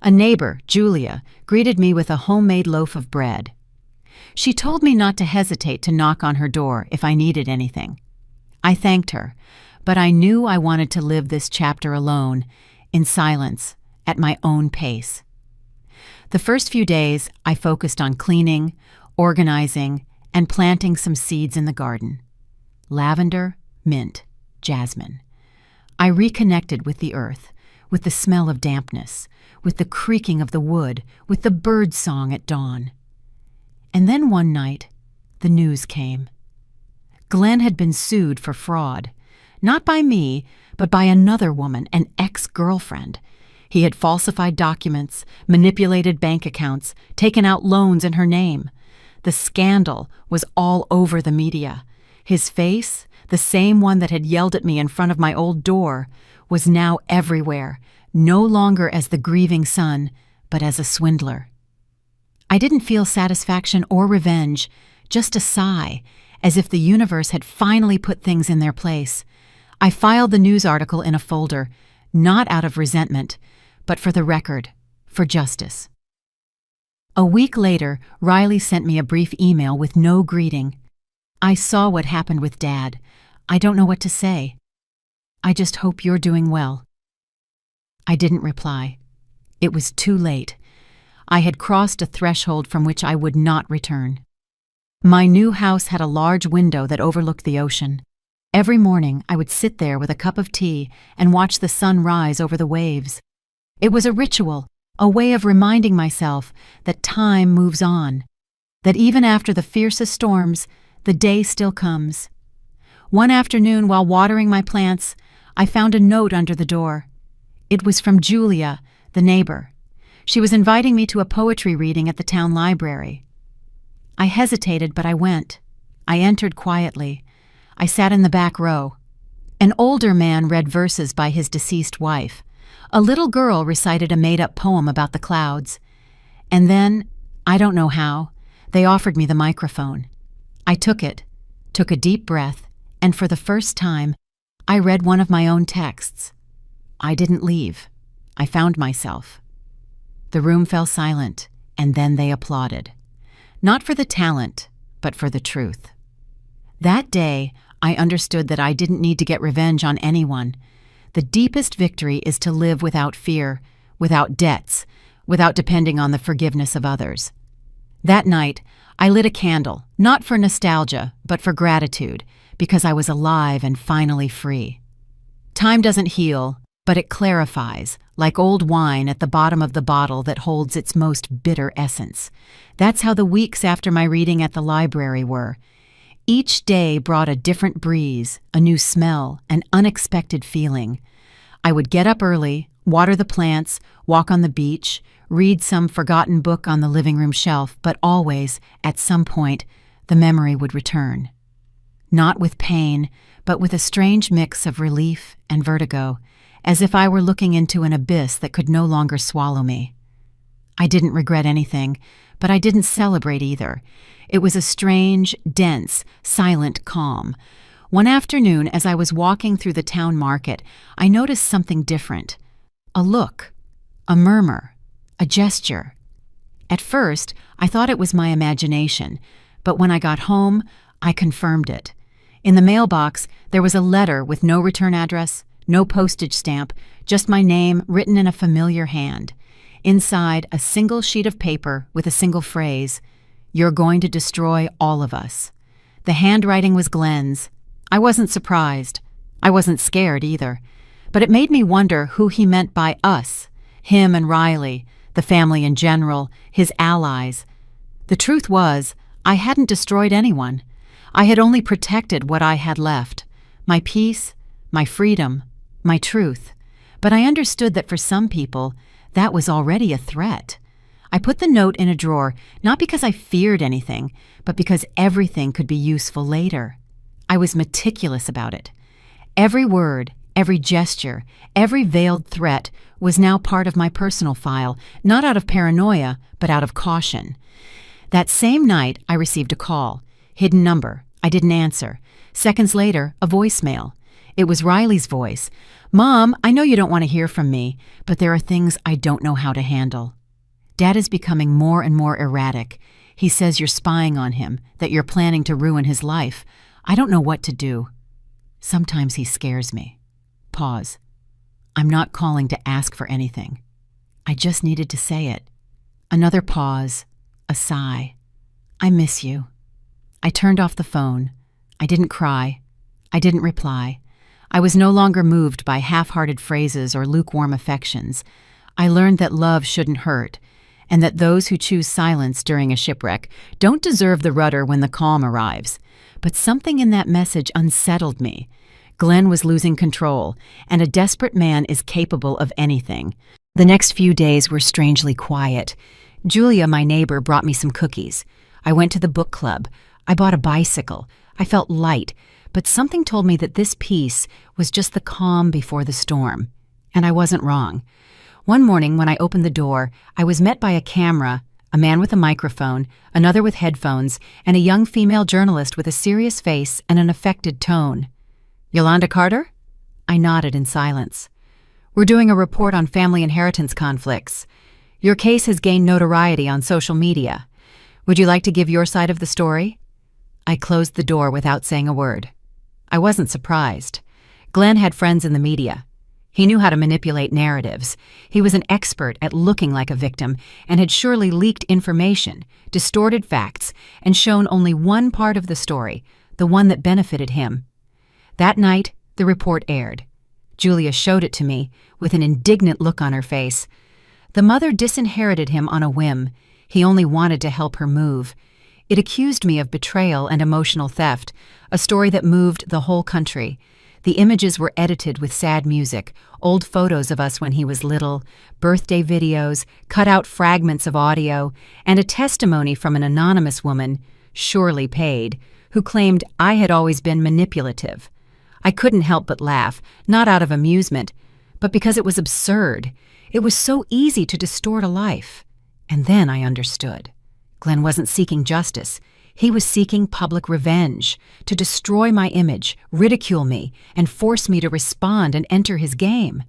A neighbor, Julia, greeted me with a homemade loaf of bread. She told me not to hesitate to knock on her door if I needed anything. I thanked her, but I knew I wanted to live this chapter alone, in silence, at my own pace. The first few days, I focused on cleaning, organizing, and planting some seeds in the garden. Lavender, mint, jasmine. I reconnected with the earth, with the smell of dampness, with the creaking of the wood, with the bird song at dawn. And then one night, the news came. Glenn had been sued for fraud, not by me, but by another woman, an ex-girlfriend. He had falsified documents, manipulated bank accounts, taken out loans in her name. The scandal was all over the media. His face, the same one that had yelled at me in front of my old door, was now everywhere, no longer as the grieving son, but as a swindler. I didn't feel satisfaction or revenge, just a sigh, as if the universe had finally put things in their place. I filed the news article in a folder, not out of resentment, but for the record, for justice. A week later, Riley sent me a brief email with no greeting. I saw what happened with Dad. I don't know what to say. I just hope you're doing well. I didn't reply. It was too late. I had crossed a threshold from which I would not return. My new house had a large window that overlooked the ocean. Every morning, I would sit there with a cup of tea and watch the sun rise over the waves. It was a ritual, a way of reminding myself that time moves on, that even after the fiercest storms, the day still comes. One afternoon, while watering my plants, I found a note under the door. It was from Julia, the neighbor. She was inviting me to a poetry reading at the town library. I hesitated, but I went. I entered quietly. I sat in the back row. An older man read verses by his deceased wife. A little girl recited a made-up poem about the clouds. And then, I don't know how, they offered me the microphone. I took it, took a deep breath, and for the first time, I read one of my own texts. I didn't leave. I found myself. The room fell silent, and then they applauded. Not for the talent, but for the truth. That day, I understood that I didn't need to get revenge on anyone. The deepest victory is to live without fear, without debts, without depending on the forgiveness of others. That night, I lit a candle, not for nostalgia, but for gratitude, because I was alive and finally free. Time doesn't heal, but it clarifies, like old wine at the bottom of the bottle that holds its most bitter essence. That's how the weeks after my reading at the library were. Each day brought a different breeze, a new smell, an unexpected feeling. I would get up early, water the plants, walk on the beach, read some forgotten book on the living room shelf, but always, at some point, the memory would return. Not with pain, but with a strange mix of relief and vertigo, as if I were looking into an abyss that could no longer swallow me. I didn't regret anything, but I didn't celebrate either. It was a strange, dense, silent calm. One afternoon, as I was walking through the town market, I noticed something different. A look, a murmur, a gesture. At first, I thought it was my imagination, but when I got home, I confirmed it. In the mailbox, there was a letter with no return address, no postage stamp, just my name written in a familiar hand. Inside, a single sheet of paper with a single phrase, "You're going to destroy all of us." The handwriting was Glenn's. I wasn't surprised. I wasn't scared either. But it made me wonder who he meant by us, him and Riley, the family in general, his allies. The truth was, I hadn't destroyed anyone. I had only protected what I had left, my peace, my freedom, my truth. But I understood that for some people, that was already a threat. I put the note in a drawer, not because I feared anything, but because everything could be useful later. I was meticulous about it. Every word, every gesture, every veiled threat was now part of my personal file, not out of paranoia, but out of caution. That same night, I received a call. Hidden number. I didn't answer. Seconds later, a voicemail. It was Riley's voice. "Mom, I know you don't want to hear from me, but there are things I don't know how to handle. Dad is becoming more and more erratic. He says you're spying on him, that you're planning to ruin his life. I don't know what to do. Sometimes he scares me." Pause. I'm not calling to ask for anything. I just needed to say it. Another pause. A sigh. "I miss you." I turned off the phone. I didn't cry. I didn't reply. I was no longer moved by half-hearted phrases or lukewarm affections. I learned that love shouldn't hurt, and that those who choose silence during a shipwreck don't deserve the rudder when the calm arrives. But something in that message unsettled me. Glenn was losing control, and a desperate man is capable of anything. The next few days were strangely quiet. Julia, my neighbor, brought me some cookies. I went to the book club. I bought a bicycle. I felt light, but something told me that this peace was just the calm before the storm. And I wasn't wrong. One morning when I opened the door, I was met by a camera, a man with a microphone, another with headphones, and a young female journalist with a serious face and an affected tone. "Yolanda Carter?" I nodded in silence. "We're doing a report on family inheritance conflicts. Your case has gained notoriety on social media. Would you like to give your side of the story?" I closed the door without saying a word. I wasn't surprised. Glenn had friends in the media. He knew how to manipulate narratives. He was an expert at looking like a victim and had surely leaked information, distorted facts, and shown only one part of the story, the one that benefited him. That night, the report aired. Julia showed it to me, with an indignant look on her face. The mother disinherited him on a whim. He only wanted to help her move. It accused me of betrayal and emotional theft, a story that moved the whole country. The images were edited with sad music, old photos of us when he was little, birthday videos, cut out fragments of audio, and a testimony from an anonymous woman, surely paid, who claimed I had always been manipulative. I couldn't help but laugh, not out of amusement, but because it was absurd. It was so easy to distort a life. And then I understood. Glenn wasn't seeking justice. He was seeking public revenge, to destroy my image, ridicule me, and force me to respond and enter his game.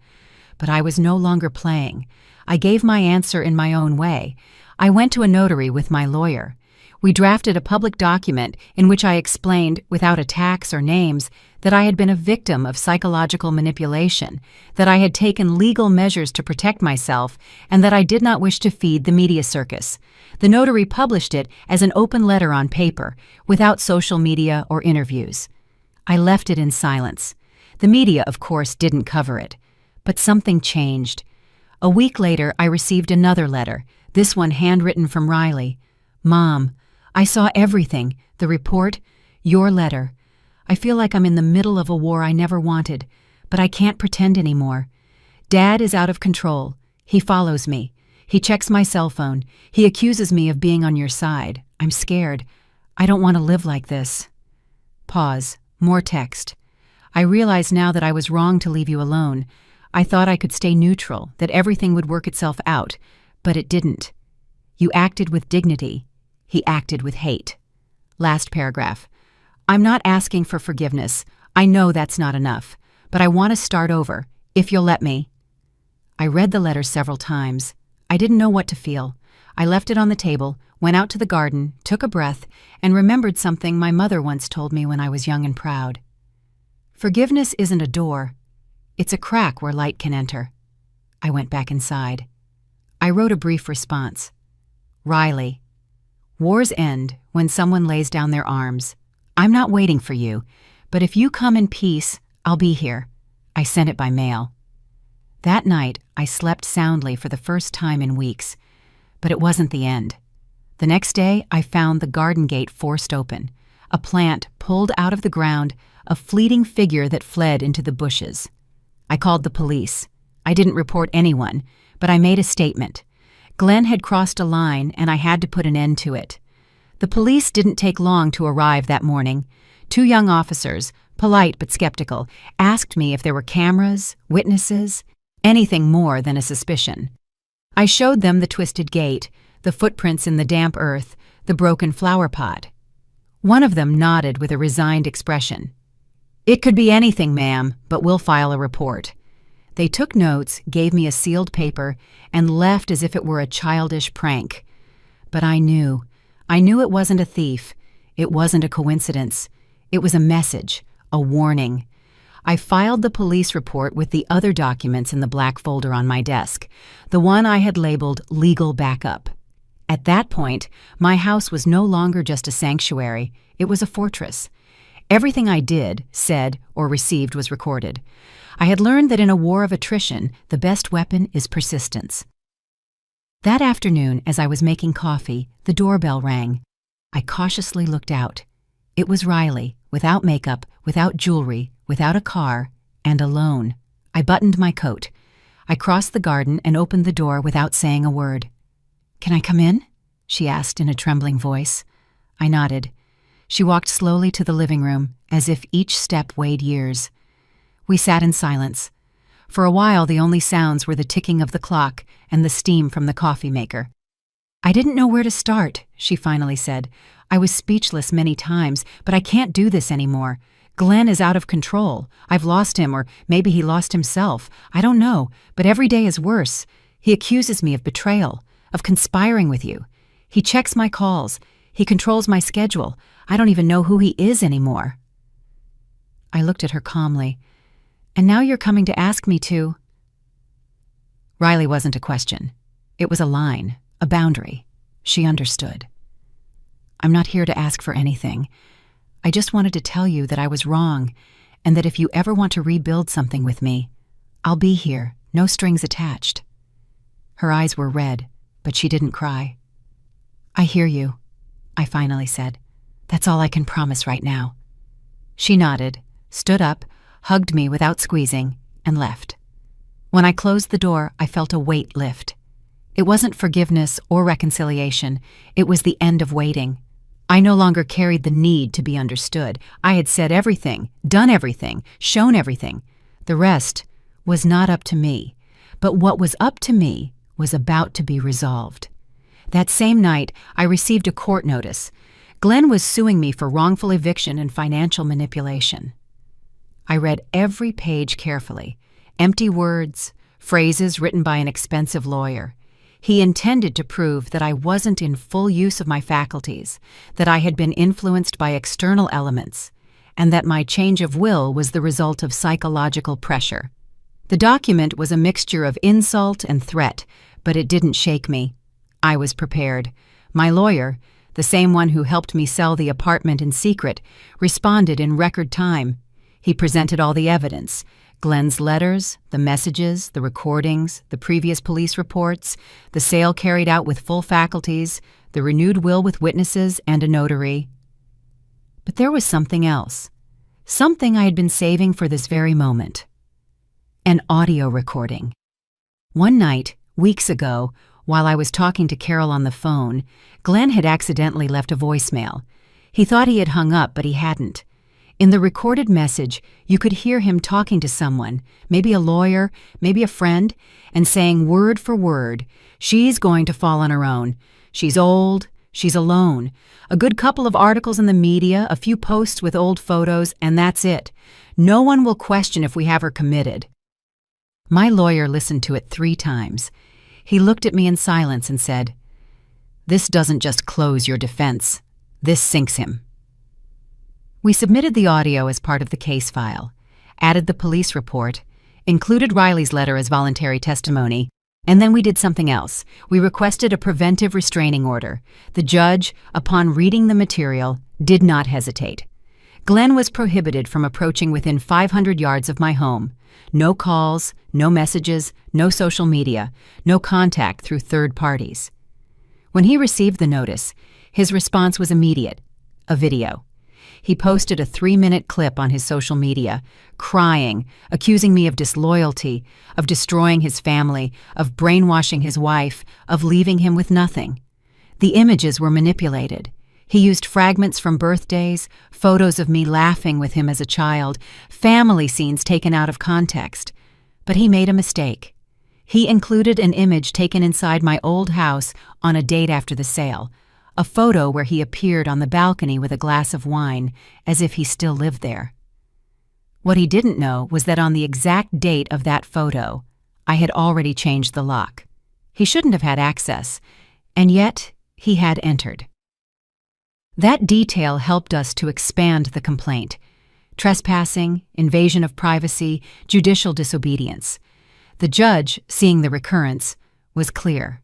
But I was no longer playing. I gave my answer in my own way. I went to a notary with my lawyer. We drafted a public document in which I explained, without attacks or names, that I had been a victim of psychological manipulation, that I had taken legal measures to protect myself, and that I did not wish to feed the media circus. The notary published it as an open letter on paper, without social media or interviews. I left it in silence. The media, of course, didn't cover it. But something changed. A week later, I received another letter, this one handwritten from Riley. "Mom, I saw everything, the report, your letter. I feel like I'm in the middle of a war I never wanted, but I can't pretend anymore. Dad is out of control. He follows me. He checks my cell phone. He accuses me of being on your side. I'm scared. I don't want to live like this." Pause. More text. "I realize now that I was wrong to leave you alone. I thought I could stay neutral, that everything would work itself out, but it didn't. You acted with dignity. He acted with hate." Last paragraph. "I'm not asking for forgiveness. I know that's not enough, but I want to start over, if you'll let me." I read the letter several times. I didn't know what to feel. I left it on the table, went out to the garden, took a breath, and remembered something my mother once told me when I was young and proud. Forgiveness isn't a door. It's a crack where light can enter. I went back inside. I wrote a brief response. "Riley, wars end when someone lays down their arms. I'm not waiting for you, but if you come in peace, I'll be here." I sent it by mail. That night, I slept soundly for the first time in weeks, but it wasn't the end. The next day, I found the garden gate forced open, a plant pulled out of the ground, a fleeting figure that fled into the bushes. I called the police. I didn't report anyone, but I made a statement. Glenn had crossed a line, and I had to put an end to it. The police didn't take long to arrive that morning. 2 young officers, polite but skeptical, asked me if there were cameras, witnesses, anything more than a suspicion. I showed them the twisted gate, the footprints in the damp earth, the broken flower pot. One of them nodded with a resigned expression. "It could be anything, ma'am, but we'll file a report." They took notes, gave me a sealed paper, and left as if it were a childish prank. But I knew it wasn't a thief. It wasn't a coincidence. It was a message, a warning. I filed the police report with the other documents in the black folder on my desk, the one I had labeled legal backup. At that point, my house was no longer just a sanctuary, it was a fortress. Everything I did, said, or received was recorded. I had learned that in a war of attrition, the best weapon is persistence. That afternoon, as I was making coffee, the doorbell rang. I cautiously looked out. It was Riley, without makeup, without jewelry, without a car, and alone. I buttoned my coat. I crossed the garden and opened the door without saying a word. "Can I come in?" she asked in a trembling voice. I nodded. She walked slowly to the living room, as if each step weighed years. We sat in silence. For a while, the only sounds were the ticking of the clock and the steam from the coffee maker. "I didn't know where to start," she finally said. "I was speechless many times, but I can't do this anymore. Glenn is out of control. I've lost him, or maybe he lost himself. I don't know, but every day is worse. He accuses me of betrayal, of conspiring with you. He checks my calls. He controls my schedule. I don't even know who he is anymore." I looked at her calmly. "And now you're coming to ask me to—" Riley wasn't a question. It was a line, a boundary. She understood. "I'm not here to ask for anything. I just wanted to tell you that I was wrong, and that if you ever want to rebuild something with me, I'll be here, no strings attached." Her eyes were red, but she didn't cry. "I hear you," I finally said. "That's all I can promise right now." She nodded, stood up, hugged me without squeezing, and left. When I closed the door, I felt a weight lift. It wasn't forgiveness or reconciliation. It was the end of waiting. I no longer carried the need to be understood. I had said everything, done everything, shown everything. The rest was not up to me. But what was up to me was about to be resolved. That same night, I received a court notice. Glenn was suing me for wrongful eviction and financial manipulation. I read every page carefully. Empty words, phrases written by an expensive lawyer. He intended to prove that I wasn't in full use of my faculties, that I had been influenced by external elements, and that my change of will was the result of psychological pressure. The document was a mixture of insult and threat, but it didn't shake me. I was prepared. My lawyer, the same one who helped me sell the apartment in secret, responded in record time. He presented all the evidence: Glenn's letters, the messages, the recordings, the previous police reports, the sale carried out with full faculties, the renewed will with witnesses and a notary. But there was something else. Something I had been saving for this very moment. An audio recording. One night, weeks ago, while I was talking to Carol on the phone, Glenn had accidentally left a voicemail. He thought he had hung up, but he hadn't. In the recorded message, you could hear him talking to someone, maybe a lawyer, maybe a friend, and saying word for word, "She's going to fall on her own. She's old, she's alone. A good couple of articles in the media, a few posts with old photos, and that's it. No one will question if we have her committed." My lawyer listened to it 3 times. He looked at me in silence and said, "This doesn't just close your defense. This sinks him." We submitted the audio as part of the case file, added the police report, included Riley's letter as voluntary testimony, and then we did something else. We requested a preventive restraining order. The judge, upon reading the material, did not hesitate. Glenn was prohibited from approaching within 500 yards of my home. No calls, no messages, no social media, no contact through third parties. When he received the notice, his response was immediate: a video. He posted a 3-minute clip on his social media, crying, accusing me of disloyalty, of destroying his family, of brainwashing his wife, of leaving him with nothing. The images were manipulated. He used fragments from birthdays, photos of me laughing with him as a child, family scenes taken out of context. But he made a mistake. He included an image taken inside my old house on a date after the sale, a photo where he appeared on the balcony with a glass of wine, as if he still lived there. What he didn't know was that on the exact date of that photo, I had already changed the lock. He shouldn't have had access, and yet he had entered. That detail helped us to expand the complaint: trespassing, invasion of privacy, judicial disobedience. The judge, seeing the recurrence, was clear.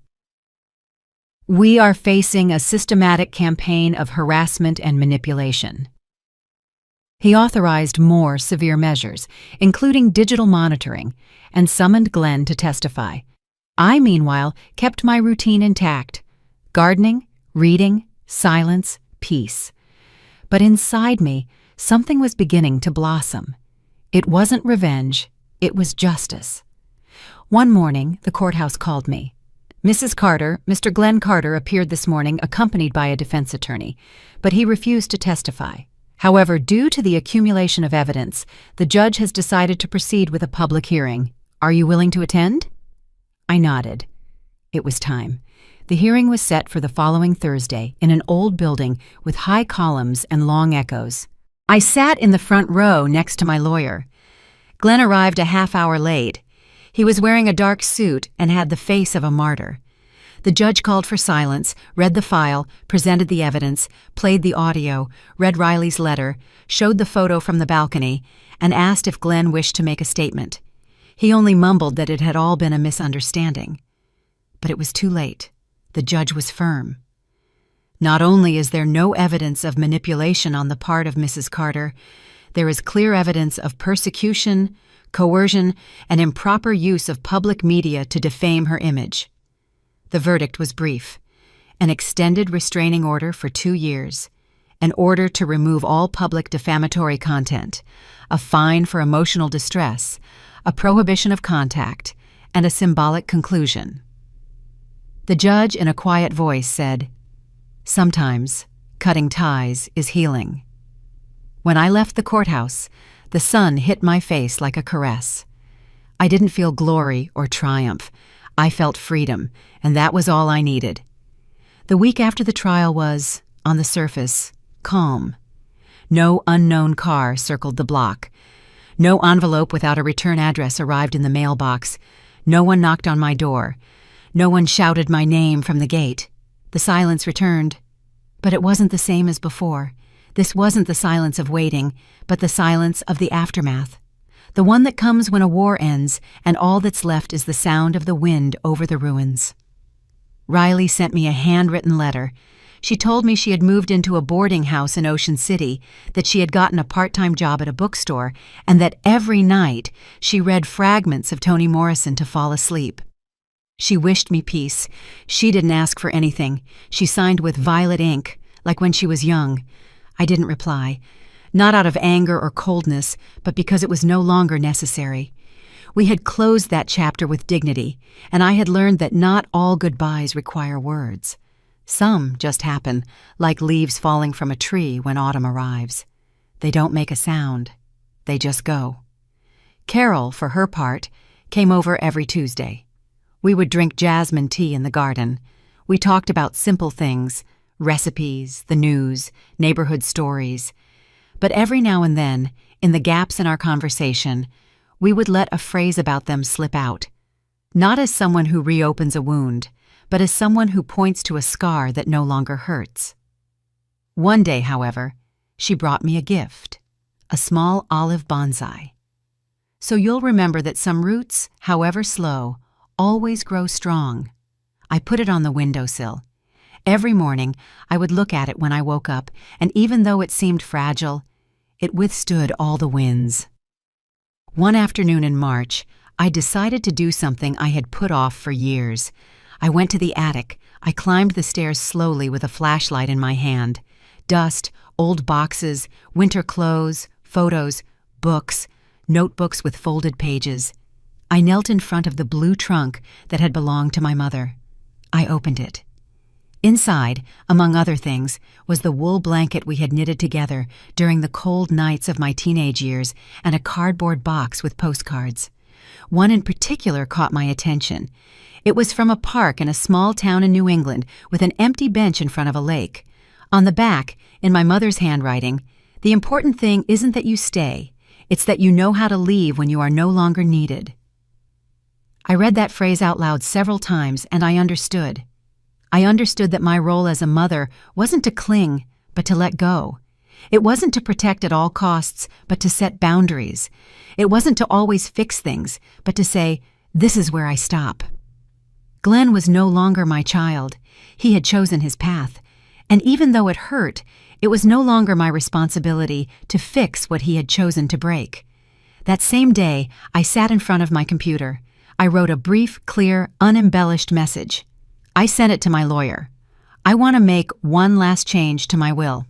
We are facing a systematic campaign of harassment and manipulation. He authorized more severe measures, including digital monitoring, and summoned Glenn to testify. I, meanwhile, kept my routine intact: gardening, reading, silence, peace. But inside me, something was beginning to blossom. It wasn't revenge, it was justice. One morning, the courthouse called me. Mrs. Carter, Mr. Glenn Carter, appeared this morning accompanied by a defense attorney, but he refused to testify. However, due to the accumulation of evidence, the judge has decided to proceed with a public hearing. Are you willing to attend? I nodded. It was time. The hearing was set for the following Thursday in an old building with high columns and long echoes. I sat in the front row next to my lawyer. Glenn arrived a half-hour late. He was wearing a dark suit and had the face of a martyr. The judge called for silence, read the file, presented the evidence, played the audio, read Riley's letter, showed the photo from the balcony, and asked if Glenn wished to make a statement. He only mumbled that it had all been a misunderstanding. But it was too late. The judge was firm. Not only is there no evidence of manipulation on the part of Mrs. Carter, there is clear evidence of persecution, coercion, and improper use of public media to defame her image. The verdict was brief: an extended restraining order for 2 years, an order to remove all public defamatory content, a fine for emotional distress, a prohibition of contact, and a symbolic conclusion. The judge, in a quiet voice, said, "Sometimes cutting ties is healing." When I left the courthouse, the sun hit my face like a caress. I didn't feel glory or triumph. I felt freedom, and that was all I needed. The week after the trial was, on the surface, calm. No unknown car circled the block. No envelope without a return address arrived in the mailbox. No one knocked on my door. No one shouted my name from the gate. The silence returned. But it wasn't the same as before. This wasn't the silence of waiting, but the silence of the aftermath. The one that comes when a war ends and all that's left is the sound of the wind over the ruins. Riley sent me a handwritten letter. She told me she had moved into a boarding house in Ocean City, that she had gotten a part-time job at a bookstore, and that every night she read fragments of Toni Morrison to fall asleep. She wished me peace. She didn't ask for anything. She signed with violet ink, like when she was young. I didn't reply, not out of anger or coldness, but because it was no longer necessary. We had closed that chapter with dignity, and I had learned that not all goodbyes require words. Some just happen, like leaves falling from a tree when autumn arrives. They don't make a sound. They just go. Carol, for her part, came over every Tuesday. We would drink jasmine tea in the garden. We talked about simple things, recipes, the news, neighborhood stories. But every now and then, in the gaps in our conversation, we would let a phrase about them slip out. Not as someone who reopens a wound, but as someone who points to a scar that no longer hurts. One day, however, she brought me a gift, a small olive bonsai. So you'll remember that some roots, however slow, always grow strong. I put it on the windowsill. Every morning, I would look at it when I woke up, and even though it seemed fragile, it withstood all the winds. One afternoon in March, I decided to do something I had put off for years. I went to the attic. I climbed the stairs slowly with a flashlight in my hand. Dust, old boxes, winter clothes, photos, books, notebooks with folded pages. I knelt in front of the blue trunk that had belonged to my mother. I opened it. Inside, among other things, was the wool blanket we had knitted together during the cold nights of my teenage years and a cardboard box with postcards. One in particular caught my attention. It was from a park in a small town in New England with an empty bench in front of a lake. On the back, in my mother's handwriting, "The important thing isn't that you stay, it's that you know how to leave when you are no longer needed." I read that phrase out loud several times, and I understood. I understood that my role as a mother wasn't to cling, but to let go. It wasn't to protect at all costs, but to set boundaries. It wasn't to always fix things, but to say, "This is where I stop." Glenn was no longer my child. He had chosen his path. And even though it hurt, it was no longer my responsibility to fix what he had chosen to break. That same day, I sat in front of my computer. I wrote a brief, clear, unembellished message. I sent it to my lawyer. I want to make one last change to my will.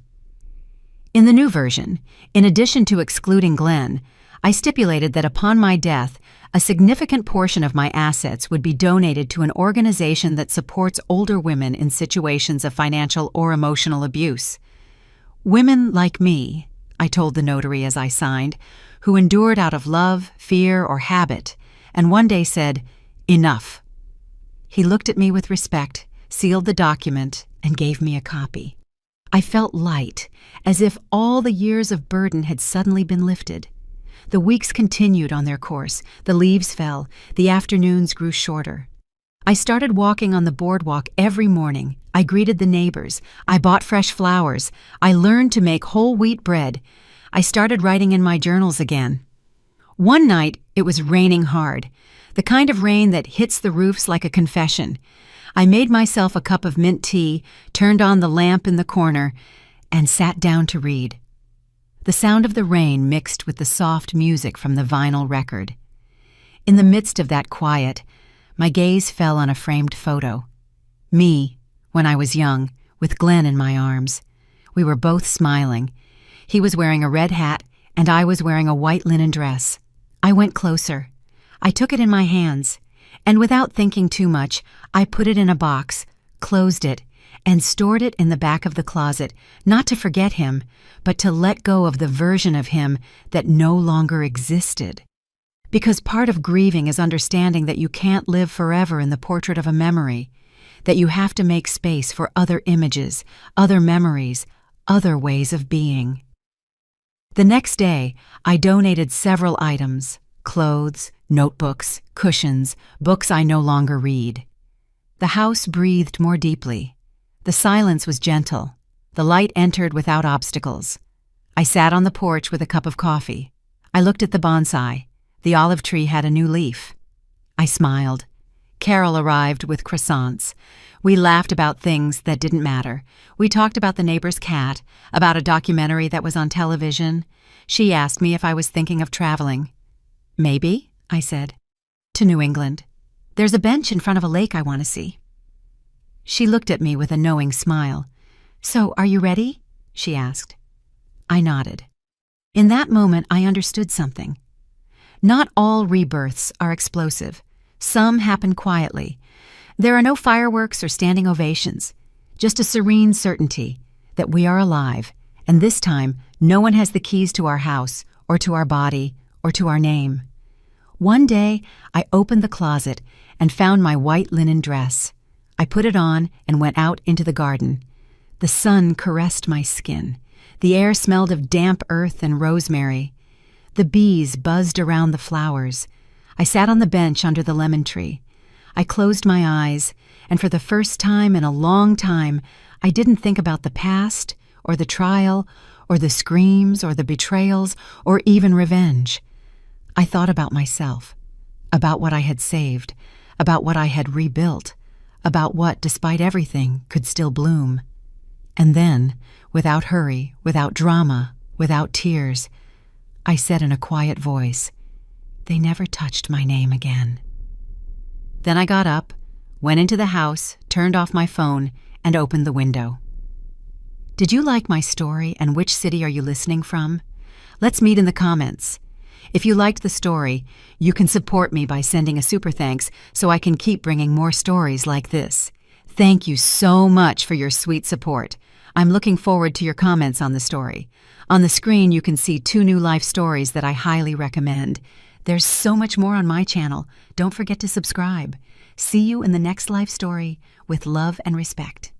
In the new version, in addition to excluding Glenn, I stipulated that upon my death, a significant portion of my assets would be donated to an organization that supports older women in situations of financial or emotional abuse. Women like me, I told the notary as I signed, who endured out of love, fear, or habit, and one day said, "Enough." He looked at me with respect, sealed the document, and gave me a copy. I felt light, as if all the years of burden had suddenly been lifted. The weeks continued on their course, the leaves fell, the afternoons grew shorter. I started walking on the boardwalk every morning. I greeted the neighbors. I bought fresh flowers. I learned to make whole wheat bread. I started writing in my journals again. One night, it was raining hard, the kind of rain that hits the roofs like a confession. I made myself a cup of mint tea, turned on the lamp in the corner, and sat down to read. The sound of the rain mixed with the soft music from the vinyl record. In the midst of that quiet, my gaze fell on a framed photo. Me, when I was young, with Glenn in my arms. We were both smiling. He was wearing a red hat, and I was wearing a white linen dress. I went closer. I took it in my hands, and without thinking too much, I put it in a box, closed it, and stored it in the back of the closet, not to forget him, but to let go of the version of him that no longer existed. Because part of grieving is understanding that you can't live forever in the portrait of a memory, that you have to make space for other images, other memories, other ways of being. The next day, I donated several items: clothes, notebooks, cushions, books I no longer read. The house breathed more deeply. The silence was gentle. The light entered without obstacles. I sat on the porch with a cup of coffee. I looked at the bonsai. The olive tree had a new leaf. I smiled. Carol arrived with croissants. We laughed about things that didn't matter. We talked about the neighbor's cat, about a documentary that was on television. She asked me if I was thinking of traveling. Maybe, I said. To New England. There's a bench in front of a lake I want to see. She looked at me with a knowing smile. So, are you ready? She asked. I nodded. In that moment, I understood something. Not all rebirths are explosive. Some happen quietly. There are no fireworks or standing ovations, just a serene certainty that we are alive, and this time no one has the keys to our house or to our body or to our name. One day, I opened the closet and found my white linen dress. I put it on and went out into the garden. The sun caressed my skin. The air smelled of damp earth and rosemary. The bees buzzed around the flowers. I sat on the bench under the lemon tree. I closed my eyes, and for the first time in a long time, I didn't think about the past, or the trial, or the screams, or the betrayals, or even revenge. I thought about myself, about what I had saved, about what I had rebuilt, about what, despite everything, could still bloom. And then, without hurry, without drama, without tears, I said in a quiet voice, "They never touched my name again." Then I got up, went into the house, turned off my phone, and opened the window. Did you like my story, and which city are you listening from? Let's meet in the comments. If you liked the story, you can support me by sending a super thanks so I can keep bringing more stories like this. Thank you so much for your sweet support. I'm looking forward to your comments on the story. On the screen, you can see 2 new life stories that I highly recommend. There's so much more on my channel. Don't forget to subscribe. See you in the next life story with love and respect.